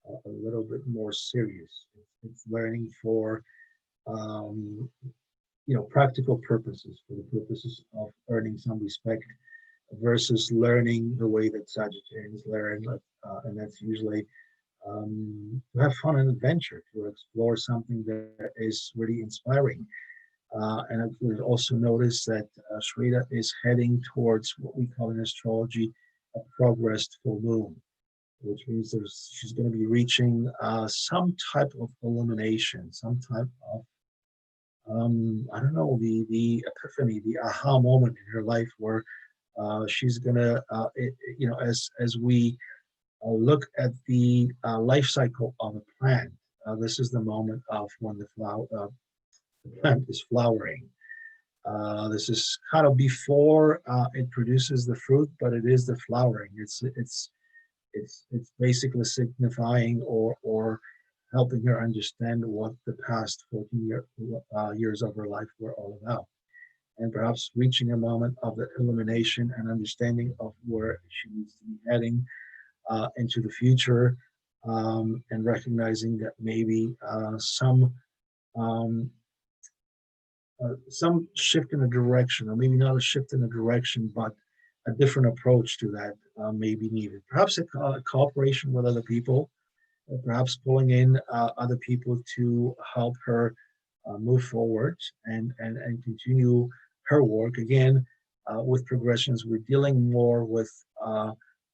a little bit more serious. It's learning for um, practical purposes, for the purposes of earning some respect, versus learning the way that Sagittarians learn, and that's usually to have fun and adventure, to explore something that is really inspiring. And we've also noticed that Shweta is heading towards what we call in astrology a progressed full moon, which means she's going to be reaching some type of illumination, some type of I don't know, the epiphany, the aha moment in her life where she's gonna as we look at the life cycle of a plant. This is the moment of when the plant is flowering. This is kind of before it produces the fruit, but it is the flowering. It's basically signifying or helping her understand what the past 14 years of her life were all about, and perhaps reaching a moment of the illumination and understanding of where she needs to be heading into the future, and recognizing that maybe um, some shift in the direction, or maybe not a shift in the direction, but a different approach to that may be needed. Perhaps a cooperation with other people, perhaps pulling in other people to help her move forward and continue her work. Again, with progressions, we're dealing more with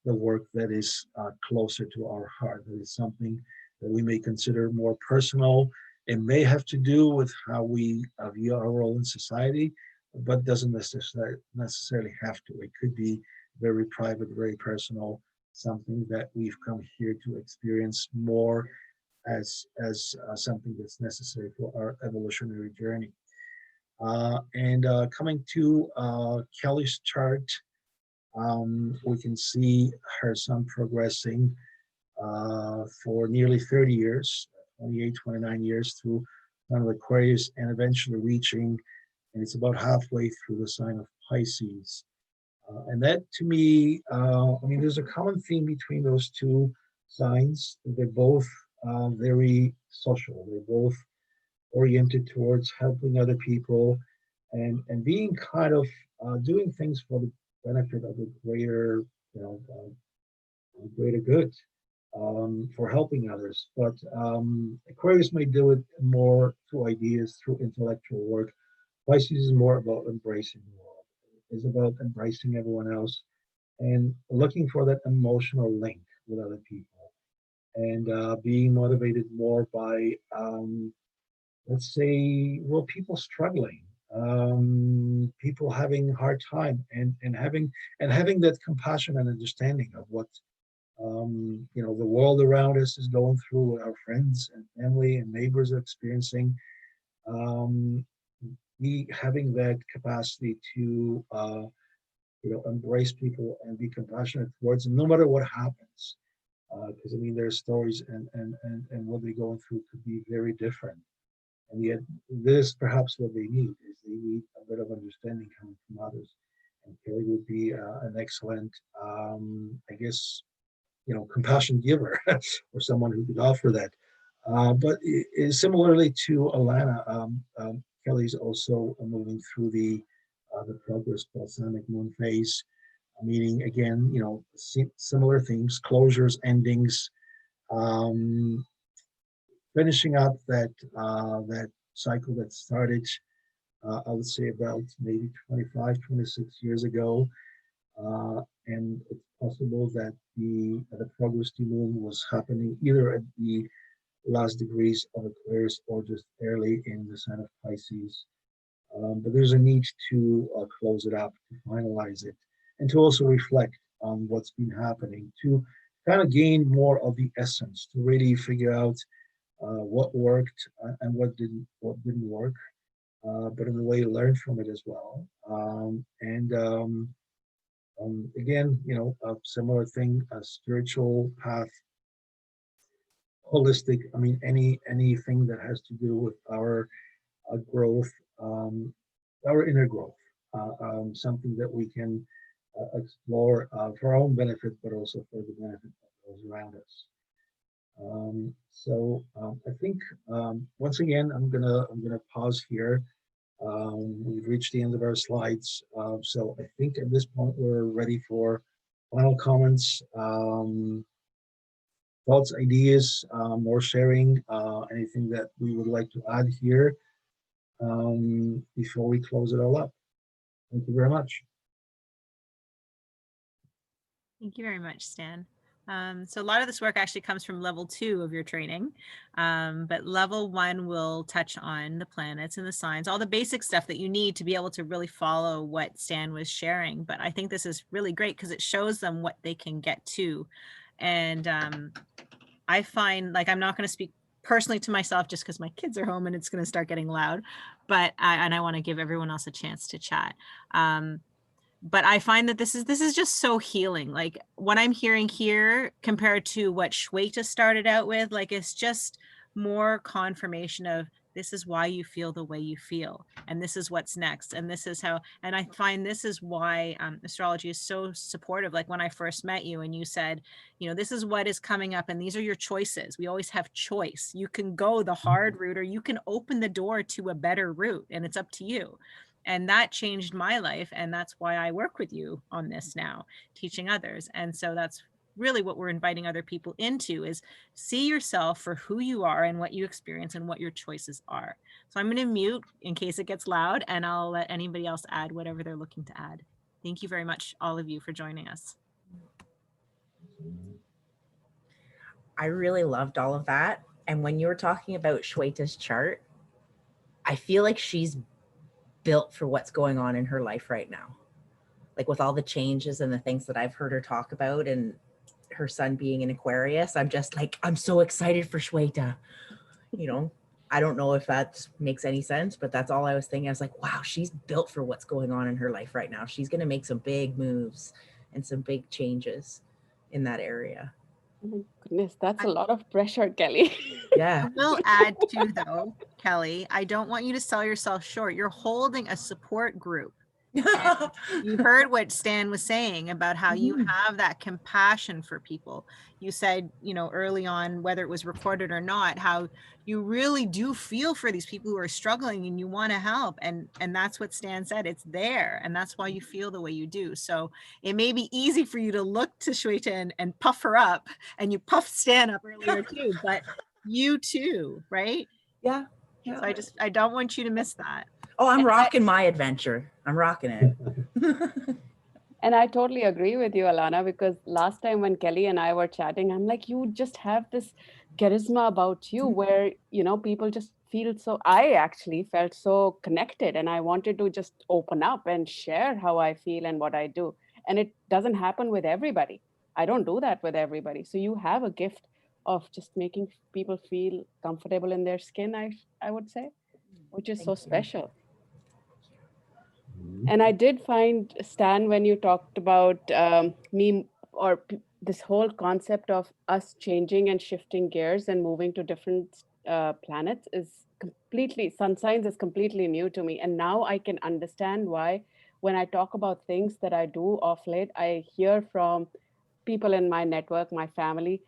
the work that is closer to our heart. That is something that we may consider more personal. It may have to do with how we view our role in society, but doesn't necessarily have to. It could be very private, very personal, something that we've come here to experience more as something that's necessary for our evolutionary journey. And coming to Kelly's chart, we can see her sun progressing for nearly 30 years, 28, 29 years through sign of Aquarius, and eventually reaching, and it's about halfway through the sign of Pisces. And that to me, there's a common theme between those two signs. They're both very social. They're both oriented towards helping other people and being kind of doing things for the benefit of the greater good, for helping others. But Aquarius may do it more through ideas, through intellectual work. Pisces is more about embracing the world. It's about embracing everyone else and looking for that emotional link with other people, and being motivated more by, let's say, well, people struggling, people having a hard time, and having that compassion and understanding of what the world around us is going through, what our friends and family and neighbors are experiencing. Um, having that capacity to embrace people and be compassionate towards them, no matter what happens. Because I mean, their stories and what they're going through could be very different. And yet, this perhaps what they need is they need a bit of understanding coming from others. And Kelly would be an excellent, I guess, compassion giver or someone who could offer that. But similarly to Alana, Kelly's also moving through the progress balsamic moon phase, meaning again, similar things, closures, endings, um, finishing up that cycle that started, I would say about maybe 25, 26 years ago. And it's possible that the progress moon was happening either at the last degrees of Aquarius or just early in the sign of Pisces. But there's a need to close it up, to finalize it, and to also reflect on what's been happening, to kind of gain more of the essence, to really figure out what worked and what didn't work, but in a way learn from it as well. Again, a similar thing, a spiritual path, holistic. I mean, anything that has to do with our growth, our inner growth, something that we can explore for our own benefit, but also for the benefit of those around us. I think once again, I'm gonna pause here. We've reached the end of our slides, so I think at this point we're ready for final comments, thoughts, ideas, more sharing, anything that we would like to add here before we close it all up. Thank you very much. Thank you very much, Stan. So a lot of this work actually comes from level 2 of your training, but level 1 will touch on the planets and the signs, all the basic stuff that you need to be able to really follow what Stan was sharing. But I think this is really great because it shows them what they can get to. And I find, like, I'm not going to speak personally to myself just because my kids are home and it's going to start getting loud, but I want to give everyone else a chance to chat. But I find that this is just so healing. Like what I'm hearing here compared to what Shweta started out with, like it's just more confirmation of this is why you feel the way you feel, and this is what's next, and this is how. And I find this is why astrology is so supportive. Like when I first met you and you said, this is what is coming up and these are your choices. We always have choice. You can go the hard route or you can open the door to a better route, and it's up to you. And that changed my life. And that's why I work with you on this now, teaching others. And so that's really what we're inviting other people into, is see yourself for who you are and what you experience and what your choices are. So I'm going to mute in case it gets loud, and I'll let anybody else add whatever they're looking to add. Thank you very much, all of you, for joining us. I really loved all of that. And when you were talking about Shweta's chart, I feel like she's built for what's going on in her life right now. Like with all the changes and the things that I've heard her talk about, and her son being in Aquarius, I'm just like, I'm so excited for Shweta. I don't know if that makes any sense, but that's all I was thinking. I was like, wow, she's built for what's going on in her life right now. She's going to make some big moves and some big changes in that area. Oh my goodness, that's a lot of pressure, Kelly. Yeah. I will add too, though, Kelly, I don't want you to sell yourself short. You're holding a support group. You heard what Stan was saying about how you have that compassion for people. You said, early on, whether it was recorded or not, how you really do feel for these people who are struggling and you want to help. And that's what Stan said. It's there. And that's why you feel the way you do. So it may be easy for you to look to Shweta and puff her up, and you puffed Stan up earlier too, but you too, right? Yeah. So I don't want you to miss that. Oh, I'm rocking my adventure. I'm rocking it. And I totally agree with you, Alana, because last time when Kelly and I were chatting, I'm like, you just have this charisma about you where, people just feel so, I actually felt so connected, and I wanted to just open up and share how I feel and what I do. And it doesn't happen with everybody. I don't do that with everybody. So you have a gift of just making people feel comfortable in their skin, I would say, which is so special. Mhm. And I did find, Stan, when you talked about me or this whole concept of us changing and shifting gears and moving to different planets is completely, sun signs is completely new to me. And now I can understand why, when I talk about things that I do off late, I hear from people in my network, my family,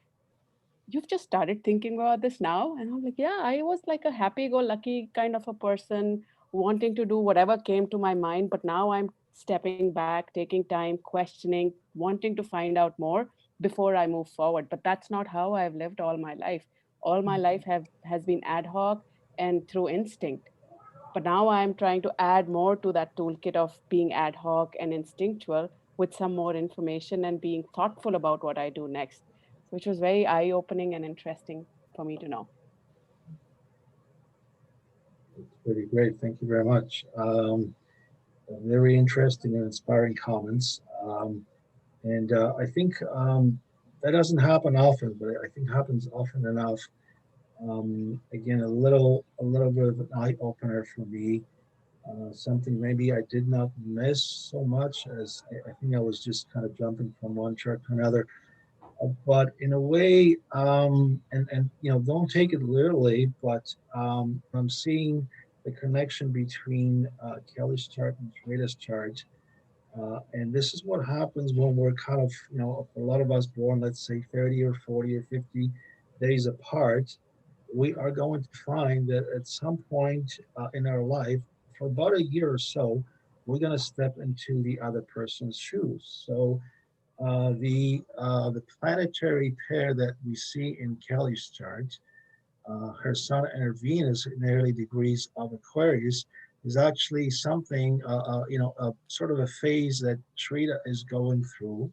you've just started thinking about this now. And I'm like, yeah, I was like a happy-go-lucky kind of a person, wanting to do whatever came to my mind, but now I'm stepping back, taking time, questioning, wanting to find out more before I move forward. But that's not how I've lived all my life. All my life has been ad hoc and through instinct. But now I'm trying to add more to that toolkit of being ad hoc and instinctual with some more information and being thoughtful about what I do next, which was very eye opening and interesting for me to know. It's pretty great. Thank you very much. Very interesting and inspiring comments. And I think that doesn't happen often, but I think happens often enough. Again, a little bit of an eye opener for me. Something maybe I did not miss so much as I think I was just kind of jumping from one chart to another. But in a way, and don't take it literally, but I'm seeing the connection between Kelly's chart and Shreda's chart. And this is what happens when we're kind of, a lot of us born, let's say 30 or 40 or 50 days apart. We are going to find that at some point in our life, for about a year or so, we're going to step into the other person's shoes. So the planetary pair that we see in Kelly's chart, her Sun and her Venus in the early degrees of Aquarius, is actually something, a sort of a phase that Shrita is going through.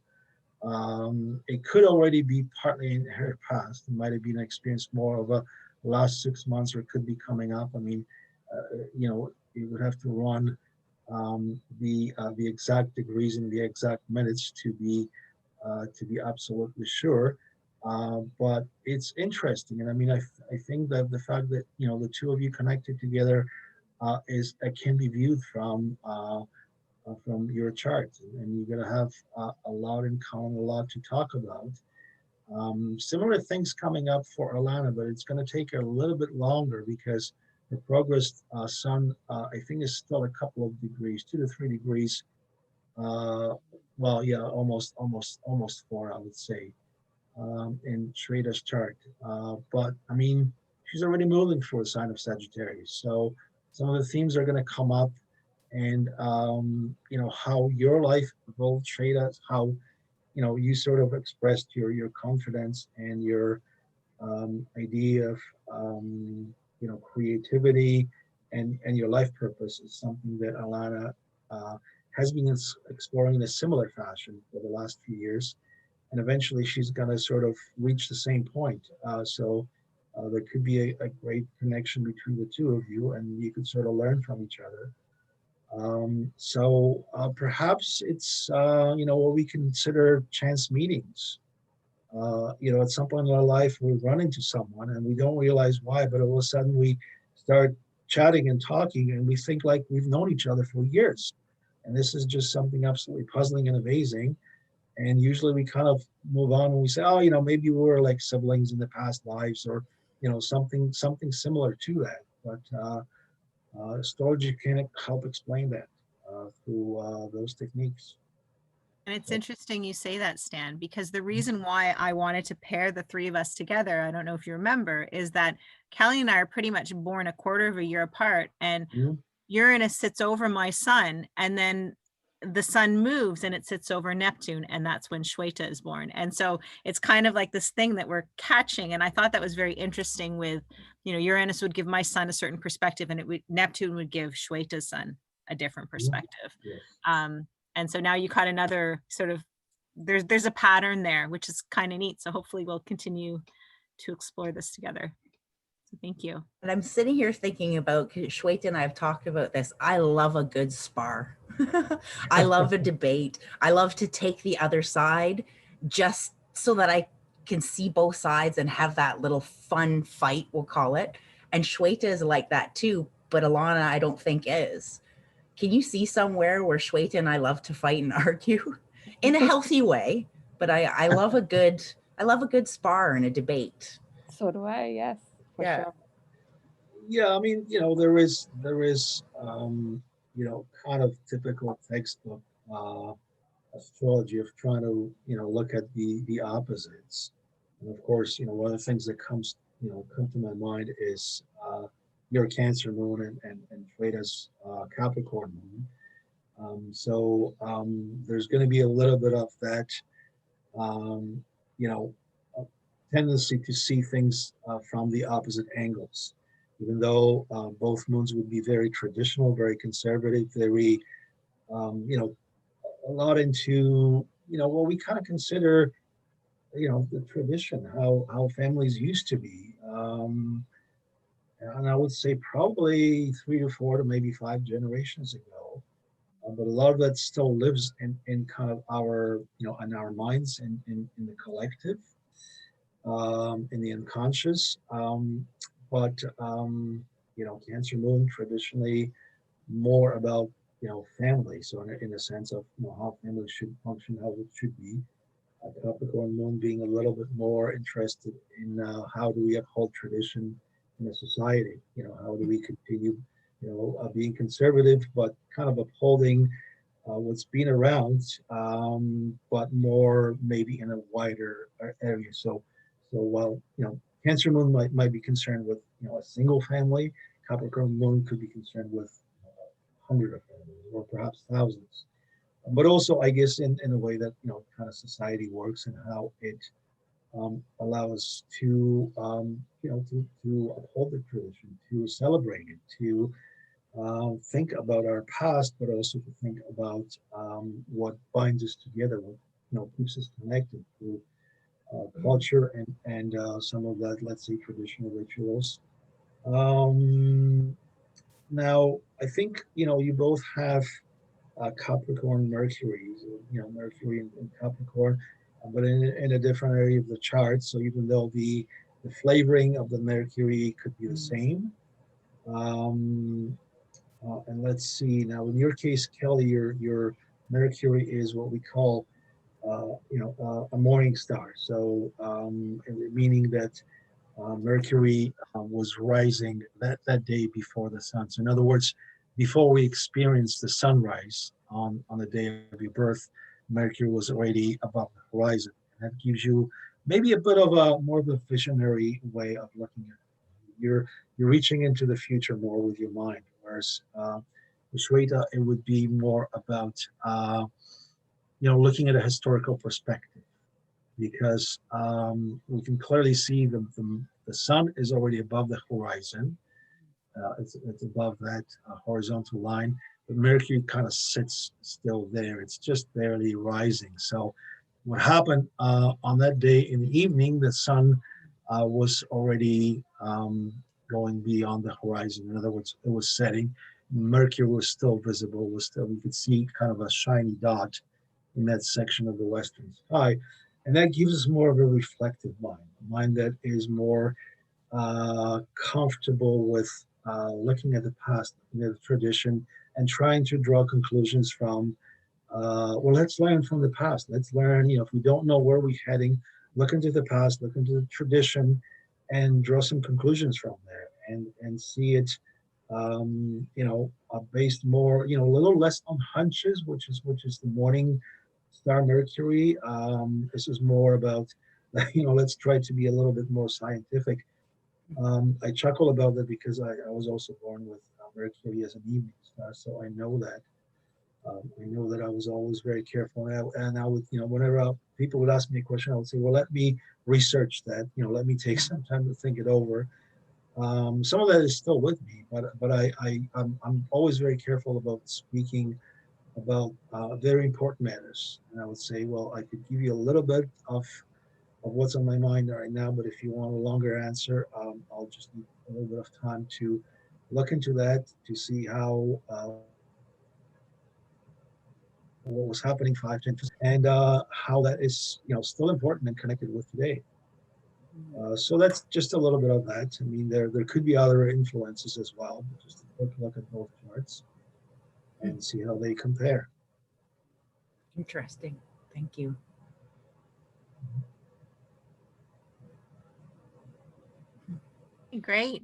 It could already be partly in her past. It might have been experienced more of a last 6 months, or it could be coming up. I mean, you would have to run the exact degrees and the exact minutes to be absolutely sure. But it's interesting, and I mean, I think that the fact that the two of you connected together is can be viewed from your chart, and you're going to have a lot in common, a lot to talk about. Similar things coming up for Alana, but it's going to take a little bit longer because the progress sun, I think, is still a couple of degrees, 2 to 3 degrees. Uh, well, yeah, almost four, I would say, in Shreda's chart. But I mean, she's already moving for a sign of Sagittarius. So some of the themes are going to come up, and how your life evolved, Shreda, how you sort of expressed your confidence and your idea of creativity and your life purpose is something that Alana uh, has been exploring in a similar fashion for the last few years, and eventually she's going to sort of reach the same point. So there could be a great connection between the two of you, and you could sort of learn from each other. So perhaps it's what we consider chance meetings. At some point in our life, we run into someone and we don't realize why, but all of a sudden we start chatting and talking, and we think like we've known each other for years. And this is just something absolutely puzzling and amazing. And usually we kind of move on and we say, oh, maybe we were like siblings in the past lives, or something similar to that. But astrology can help explain that through those techniques. And it's interesting you say that, Stan, because the reason why I wanted to pair the three of us together, I don't know if you remember, is that Kelly and I are pretty much born a quarter of a year apart, and Uranus sits over my sun, and then the sun moves and it sits over Neptune, and that's when Shweta is born. And so it's kind of like this thing that we're catching. And I thought that was very interesting with, Uranus would give my son a certain perspective, and Neptune would give Shweta's son a different perspective. Yes. And so now you caught another sort of, there's a pattern there, which is kind of neat. So hopefully we'll continue to explore this together. So thank you. And I'm sitting here thinking about, Shweta and I have talked about this. I love a good spar. I love a debate. I love to take the other side just so that I can see both sides and have that little fun fight, we'll call it. And Shweta is like that too, but Alana, I don't think is. can you see somewhere where Shweta and I love to fight and argue in a healthy way? But I love a good spar and a debate. So do I, yes, for Yeah. sure. Yeah, I mean, there is kind of typical textbook uh, astrology of trying to look at the opposites. And of course, one of the things that come to my mind is your Cancer moon and Shweta's Capricorn moon. So there's going to be a little bit of that, um, you know, tendency to see things from the opposite angles. Even though both moons would be very traditional, very conservative, very, a lot into, what we kind of consider, the tradition, how families used to be. And I would say probably 3 to 4 to maybe 5 generations ago. But a lot of that still lives in kind of our, in our minds, in the collective, in the unconscious. But Cancer Moon traditionally more about family. So in a sense of how families should function, how it should be. Capricorn Moon being a little bit more interested in how do we uphold tradition in a society. How do we continue, being conservative but kind of upholding what's been around, but more maybe in a wider area. So while Cancer Moon might be concerned with a single family, Capricorn Moon could be concerned with hundreds of families or perhaps thousands. But also, I guess, in a way that kind of society works and how it allows to to uphold the tradition, to celebrate it, to think about our past, but also to think about what binds us together, what keeps us connected through culture and some of that, let's say, traditional rituals. Um, Now, I think you both have Capricorn Mercury, Mercury in Capricorn, but in a different area of the chart. So even though the flavoring of the Mercury could be the same. Um, and let's see. Now, in your case, Kelly, your Mercury is what we call, a morning star. So, meaning that Mercury was rising that day before the sun. So, in other words, before we experienced the sunrise on the day of your birth, Mercury was already above the horizon. And that gives you maybe a bit of a more of a visionary way of looking at it. You're reaching into the future more with your mind, whereas with Shweta, it would be more about looking at a historical perspective because we can clearly see the sun is already above the horizon. It's above that horizontal line, but Mercury kind of sits still there. It's just barely rising. So, what happened on that day in the evening? The sun was already going beyond the horizon. In other words, it was setting. Mercury was still visible. Was still we could see kind of a shiny dot in that section of the western sky, and that gives us more of a reflective mind, a mind that is more comfortable with looking at the past, looking at the tradition, and trying to draw conclusions from. Well, let's learn from the past. Let's learn. If we don't know where we're heading, look into the past, look into the tradition, and draw some conclusions from there, and see it. Based more, a little less on hunches, which is the morning star Mercury. This is more about, let's try to be a little bit more scientific. I chuckle about that because I was also born with Mercury as an evening star, so I know that. I know that I was always very careful, and I would, whenever people would ask me a question, I would say, well, let me research that. Let me take some time to think it over. Some of that is still with me, but I'm always very careful about speaking about very important matters. And I would say, well, I could give you a little bit of what's on my mind right now, but if you want a longer answer, I'll just need a little bit of time to look into that to see how what was happening 5, 10, and how that is still important and connected with today. So that's just a little bit of that. I mean, there could be other influences as well, but just a quick look at both charts. and see how they compare. Interesting. Thank you. Great.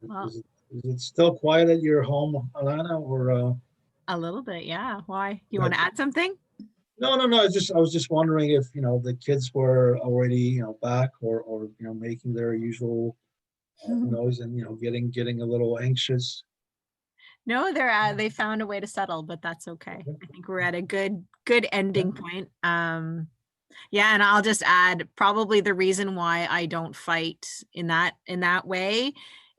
Well, Is it still quiet at your home, Alana, or? a little bit, yeah. Why? You Good. want to add something? No. I was just wondering if the kids were already back or making their usual noise and getting a little anxious. No, they found a way to settle, but that's okay. I think we're at a good ending point. Yeah, and I'll just add probably the reason why I don't fight in that way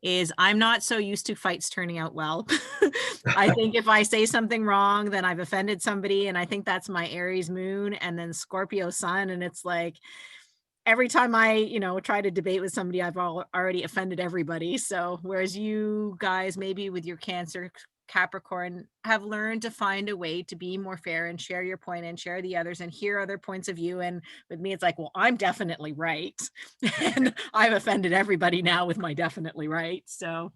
is I'm not so used to fights turning out well. I think if I say something wrong, then I've offended somebody, and I think that's my Aries moon and then Scorpio sun, and it's like every time I, try to debate with somebody, I've already offended everybody. So whereas you guys, maybe with your Cancer, Capricorn, have learned to find a way to be more fair and share your point and share the others and hear other points of view. And with me, it's like, well, I'm definitely right. And I've offended everybody now with my definitely right. So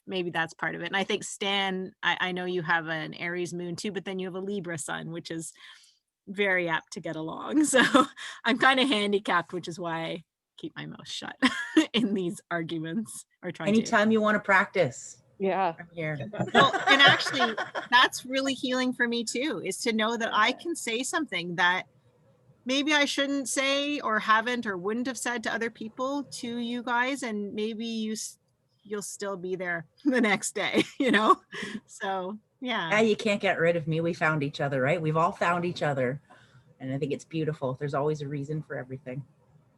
maybe that's part of it. And I think Stan, I know you have an Aries moon too, but then you have a Libra sun, which is very apt to get along. So I'm kind of handicapped, which is why I keep my mouth shut in these arguments, or try to. Anytime you want to practice, Yeah. I'm here. Well, and actually, that's really healing for me too, is to know that I can say something that maybe I shouldn't say or haven't or wouldn't have said to other people to you guys, and maybe you'll still be there the next day, So Yeah, you can't get rid of me. We found each other, right? We've all found each other. And I think it's beautiful. There's always a reason for everything.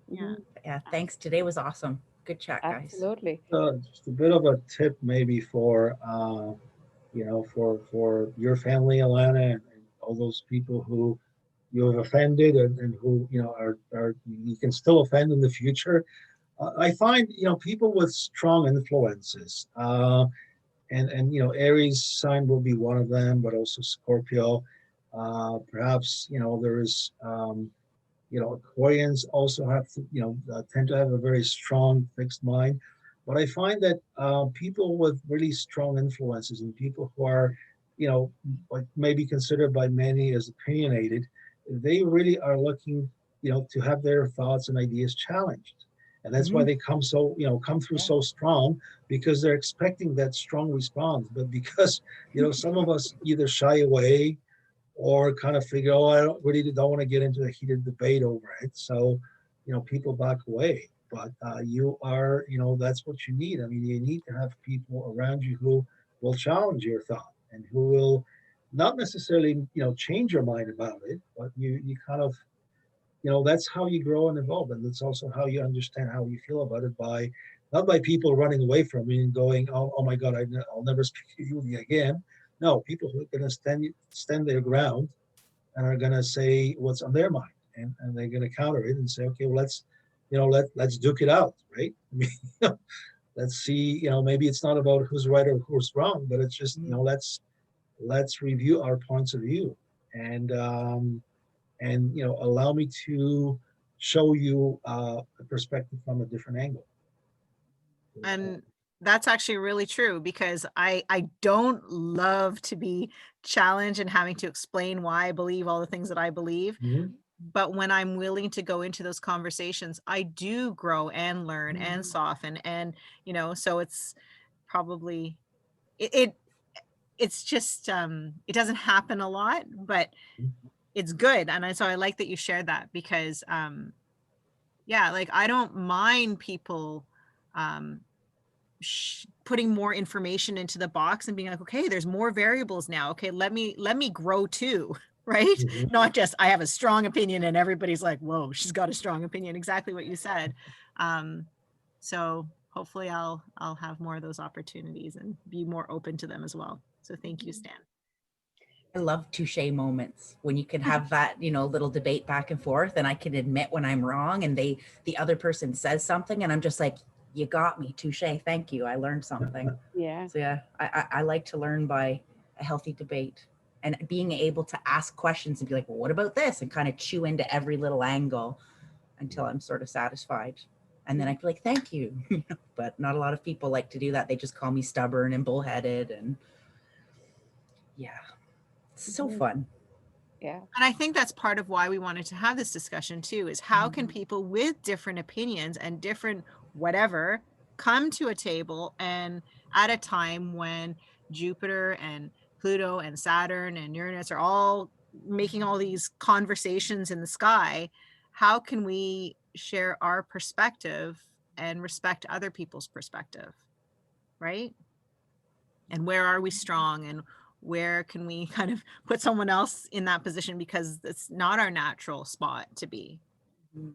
Yeah. Yeah, thanks. Today was awesome. Good chat, guys. Absolutely. Just a bit of a tip maybe for for your family, Alana, and all those people who you have offended and who are you can still offend in the future. I find people with strong influences, and Aries sign will be one of them, but also Scorpio. Perhaps there is Aquarians also have to, tend to have a very strong fixed mind. But I find that people with really strong influences and people who are, like maybe considered by many as opinionated, they really are looking, to have their thoughts and ideas challenged. And that's why they come through so strong, because they're expecting that strong response. But because, some of us either shy away or kind of figure, oh, I don't want to get into a heated debate over it. So, people back away. But you are, that's what you need. I mean, you need to have people around you who will challenge your thought and who will not necessarily, change your mind about it, but you kind of, that's how you grow and evolve. And that's also how you understand how you feel about it not by people running away from you and going, oh my God, I'll never speak to you again. No, people who are going to stand their ground and are going to say what's on their mind, and they're going to counter it and say, okay, well, let's duke it out, right? I mean, let's see, maybe it's not about who's right or who's wrong, but it's just, let's review our points of view and allow me to show you a perspective from a different angle. And that's actually really true, because I don't love to be challenged and having to explain why I believe all the things that I believe. But when I'm willing to go into those conversations, I do grow and learn and soften. And, so it's probably, it's just, it doesn't happen a lot, but it's good. And so I like that you shared that, because, yeah, like I don't mind people, putting more information into the box and being like, okay, there's more variables now. Okay, let me grow too, right? Not just I have a strong opinion and everybody's like, whoa, she's got a strong opinion. Exactly what you said. So hopefully I'll have more of those opportunities and be more open to them as well. So thank you, Stan. I love touche moments when you can have that, little debate back and forth, and I can admit when I'm wrong and the other person says something and I'm just like, you got me, touche, thank you, I learned something. Yeah. So yeah, I like to learn by a healthy debate and being able to ask questions and be like, well, what about this? And kind of chew into every little angle until I'm sort of satisfied. And then I feel like, thank you. But not a lot of people like to do that. They just call me stubborn and bullheaded. And Yeah. So Mhm. fun. Yeah. And I think that's part of why we wanted to have this discussion too, is how can people with different opinions and different whatever come to a table, and at a time when Jupiter and Pluto and Saturn and Uranus are all making all these conversations in the sky, how can we share our perspective and respect other people's perspective, right? And where are we strong, and where can we kind of put someone else in that position because it's not our natural spot to be. Mhm.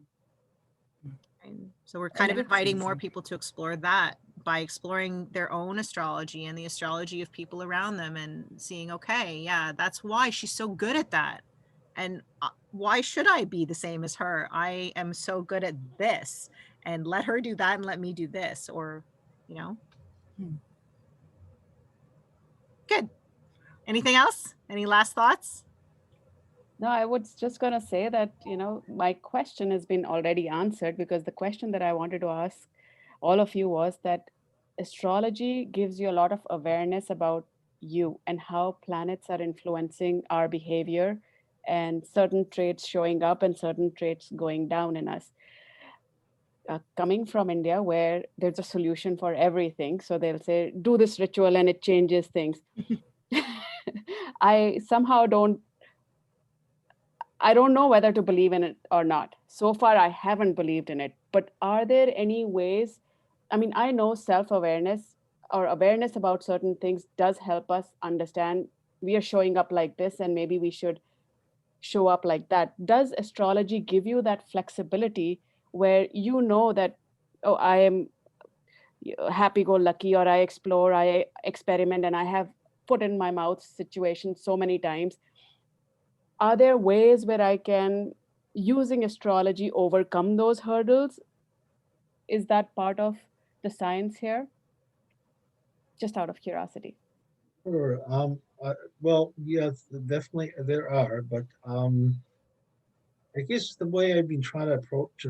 And so we're I kind think of it's inviting more amazing. people to explore that by exploring their own astrology and the astrology of people around them, and seeing, okay, yeah, that's why she's so good at that. And why should I be the same as her? I am so good at this, and let her do that and let me do this, or, you know, Hmm. good. Anything else? Any last thoughts? No, I was just going to say that, my question has been already answered, because the question that I wanted to ask all of you was that astrology gives you a lot of awareness about you and how planets are influencing our behavior, and certain traits showing up and certain traits going down in us. Coming from India, where there's a solution for everything, so they'll say, do this ritual and it changes things. I somehow I don't know whether to believe in it or not. So far, I haven't believed in it. But are there any ways? I mean, I know self awareness or awareness about certain things does help us understand we are showing up like this, and maybe we should show up like that. Does astrology give you that flexibility where you know that, oh, I am happy go lucky, or I explore, I experiment, and I have foot in my mouth situations so many times? Are there ways where I can, using astrology, overcome those hurdles? Is that part of the science here? Just out of curiosity. Sure. Well, yes, definitely there are, but I guess the way I've been trying to approach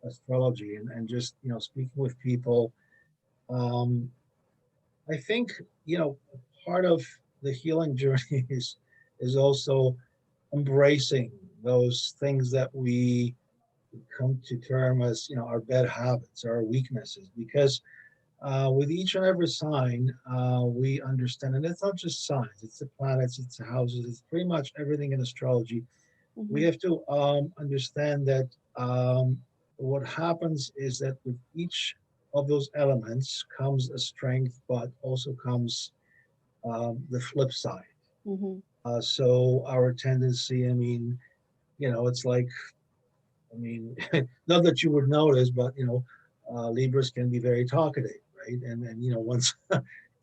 astrology, and just speaking with people, um, I think part of the healing journey is also embracing those things that we come to term as our bad habits, our weaknesses, because with each and every sign, we understand, and it's not just signs, it's the planets, it's the houses, it's pretty much everything in astrology. We Mm-hmm. have to understand that what happens is that with each of those elements comes a strength, but also comes the flip side. Mm-hmm. So our tendency, I mean, it's like, I mean, not that you would notice, but Libras can be very talkative, right? And once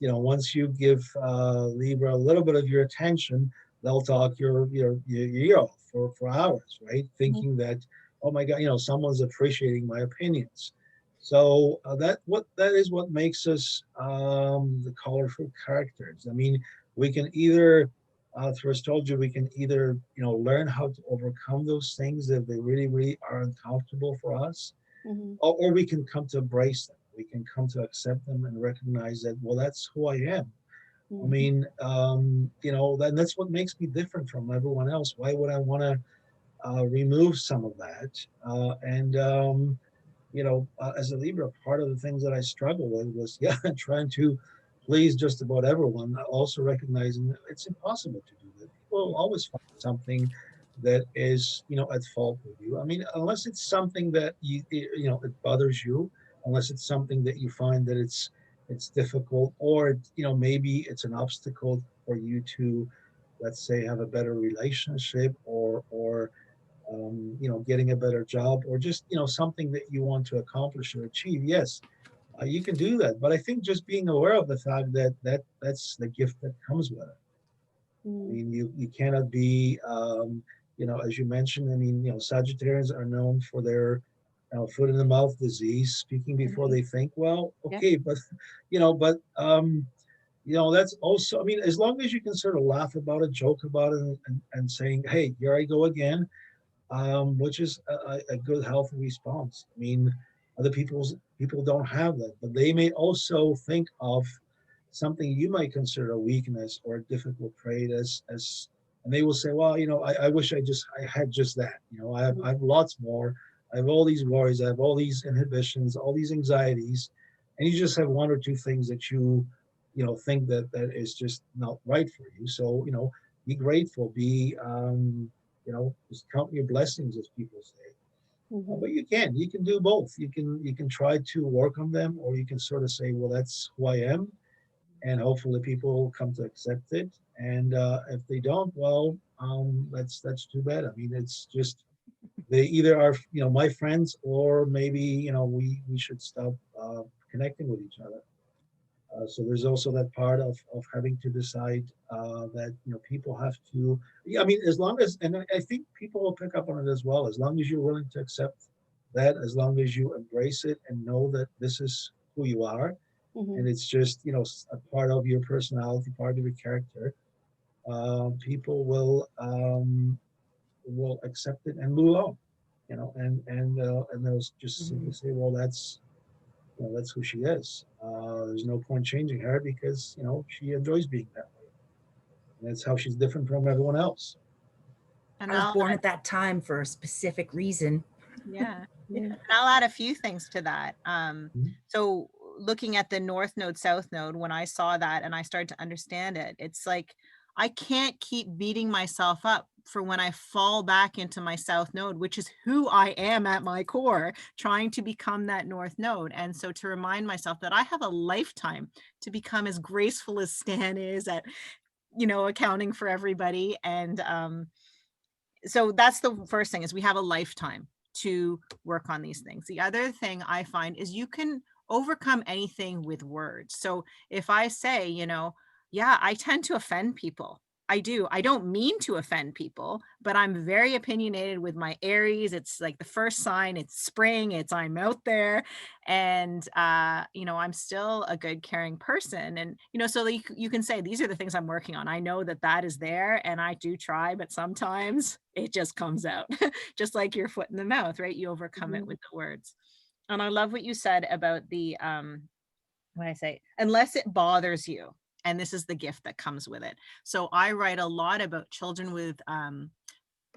once you give Libra a little bit of your attention, they'll talk your ear off for hours, right? Thinking that, oh my God, someone's appreciating my opinions. So that is what makes us the colorful characters. I mean, we can either through astrology, we can either learn how to overcome those things if they really really are uncomfortable for us, Mm-hmm. or we can come to embrace them. We can come to accept them and recognize that, well, that's who I am. I Mm-hmm. mean, that's what makes me different from everyone else. Why would I want to remove some of that? And as a Libra, part of the things that I struggle with was, yeah, trying to please just about everyone, also recognizing that it's impossible to do that. People will always find something that is, at fault with you. I mean, unless it's something that it bothers you, unless it's something that you find that it's difficult, or maybe it's an obstacle for you to, let's say, have a better relationship, or getting a better job, or just something that you want to accomplish or achieve. Yes, you can do that, but I think just being aware of the fact that that's the gift that comes with it. I Mm-hmm. mean, you cannot be, as you mentioned. I mean, Sagittarians are known for their foot in the mouth disease, speaking before Mm-hmm. they think. Well, Yeah. okay, but that's also. I mean, as long as you can sort of laugh about it, joke about it, and saying, "Hey, here I go again," which is a good healthy response. I mean, other people don't have that, but they may also think of something you might consider a weakness or a difficult trait and they will say, well, I wish I had just that. I have lots more. I have all these worries. I have all these inhibitions, all these anxieties, and you just have one or two things that think that is just not right for you. So, be grateful, just count your blessings, as people say. But you can do both. You can try to work on them, or you can sort of say, well, that's who I am, and hopefully people will come to accept it. And if they don't, well, that's too bad. I mean, it's just they either are my friends, or maybe we should stop connecting with each other. So there's also that part of having to decide that people have to. Yeah, I mean, as long as, and I think people will pick up on it as well. As long as you're willing to accept that, as long as you embrace it and know that this is who you are, and it's just a part of your personality, part of your character, people will accept it and move on. And they'll just simply say, well, that's who she is. There's no point changing her, because she enjoys being that way. And that's how she's different from everyone else. And I was born at that time for a specific reason. Yeah. And I'll add a few things to that. So looking at the North Node, South Node, when I saw that and I started to understand it, it's like, I can't keep beating myself up for when I fall back into my South Node, which is who I am at my core, trying to become that North Node. And so to remind myself that I have a lifetime to become as graceful as Stan is at, accounting for everybody. And so that's the first thing, is we have a lifetime to work on these things. The other thing I find is you can overcome anything with words. So if I say, yeah, I tend to offend people. I do. I don't mean to offend people, but I'm very opinionated with my Aries. It's like the first sign, it's spring, I'm out there, and I'm still a good, caring person. And so you can say, these are the things I'm working on. I know that is there, and I do try, but sometimes it just comes out. Just like your foot in the mouth, right? You overcome it with the words. And I love what you said about the when I say, unless it bothers you. And this is the gift that comes with it. So I write a lot about children with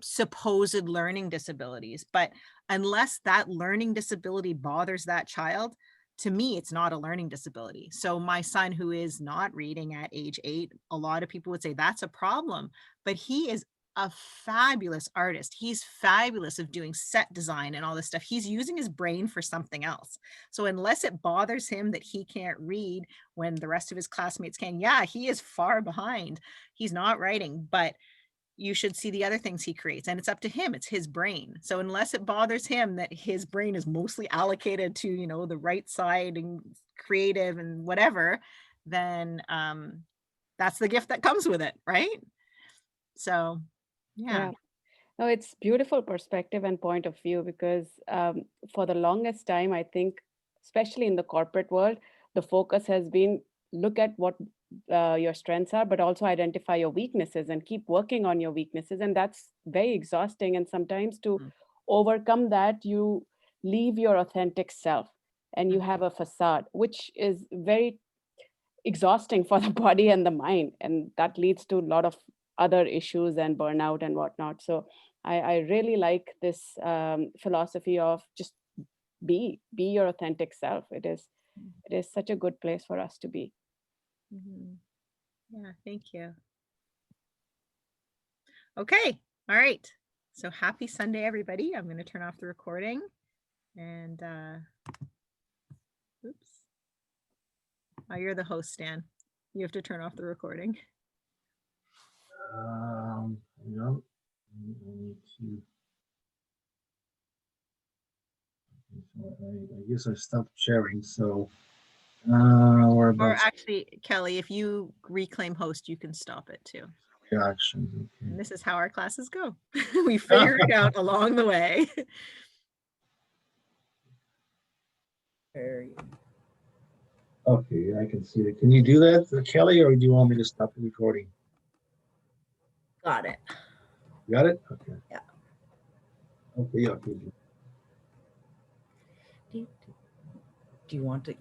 supposed learning disabilities, but unless that learning disability bothers that child, to me, it's not a learning disability. So my son, who is not reading at age 8, a lot of people would say that's a problem, but he is a fabulous artist. He's fabulous of doing set design and all this stuff. He's using his brain for something else. So unless it bothers him that he can't read when the rest of his classmates can, yeah, he is far behind. He's not writing, but you should see the other things he creates, and it's up to him. It's his brain. So unless it bothers him that his brain is mostly allocated to, the right side and creative and whatever, then that's the gift that comes with it, right? So yeah. No, it's beautiful perspective and point of view, because for the longest time, I think, especially in the corporate world, the focus has been look at what your strengths are, but also identify your weaknesses and keep working on your weaknesses. And that's very exhausting. And sometimes to overcome that, you leave your authentic self and you have a facade, which is very exhausting for the body and the mind. And that leads to a lot of other issues and burnout and whatnot. So I really like this philosophy of just be your authentic self. It is such a good place for us to be. Yeah, thank you. Okay, all right. So happy Sunday, everybody. I'm going to turn off the recording, and oops. Oh, you're the host, Stan. You have to turn off the recording. No, I need to. I guess I stopped sharing. So, or actually, Kelly, if you reclaim host, you can stop it too. Reaction. Okay. And this is how our classes go. We figure it out along the way. Okay, I can see it. Can you do that, Kelly, or do you want me to stop the recording? Got it. You got it? Okay. Yeah. Okay, okay. Do you want to? Yeah.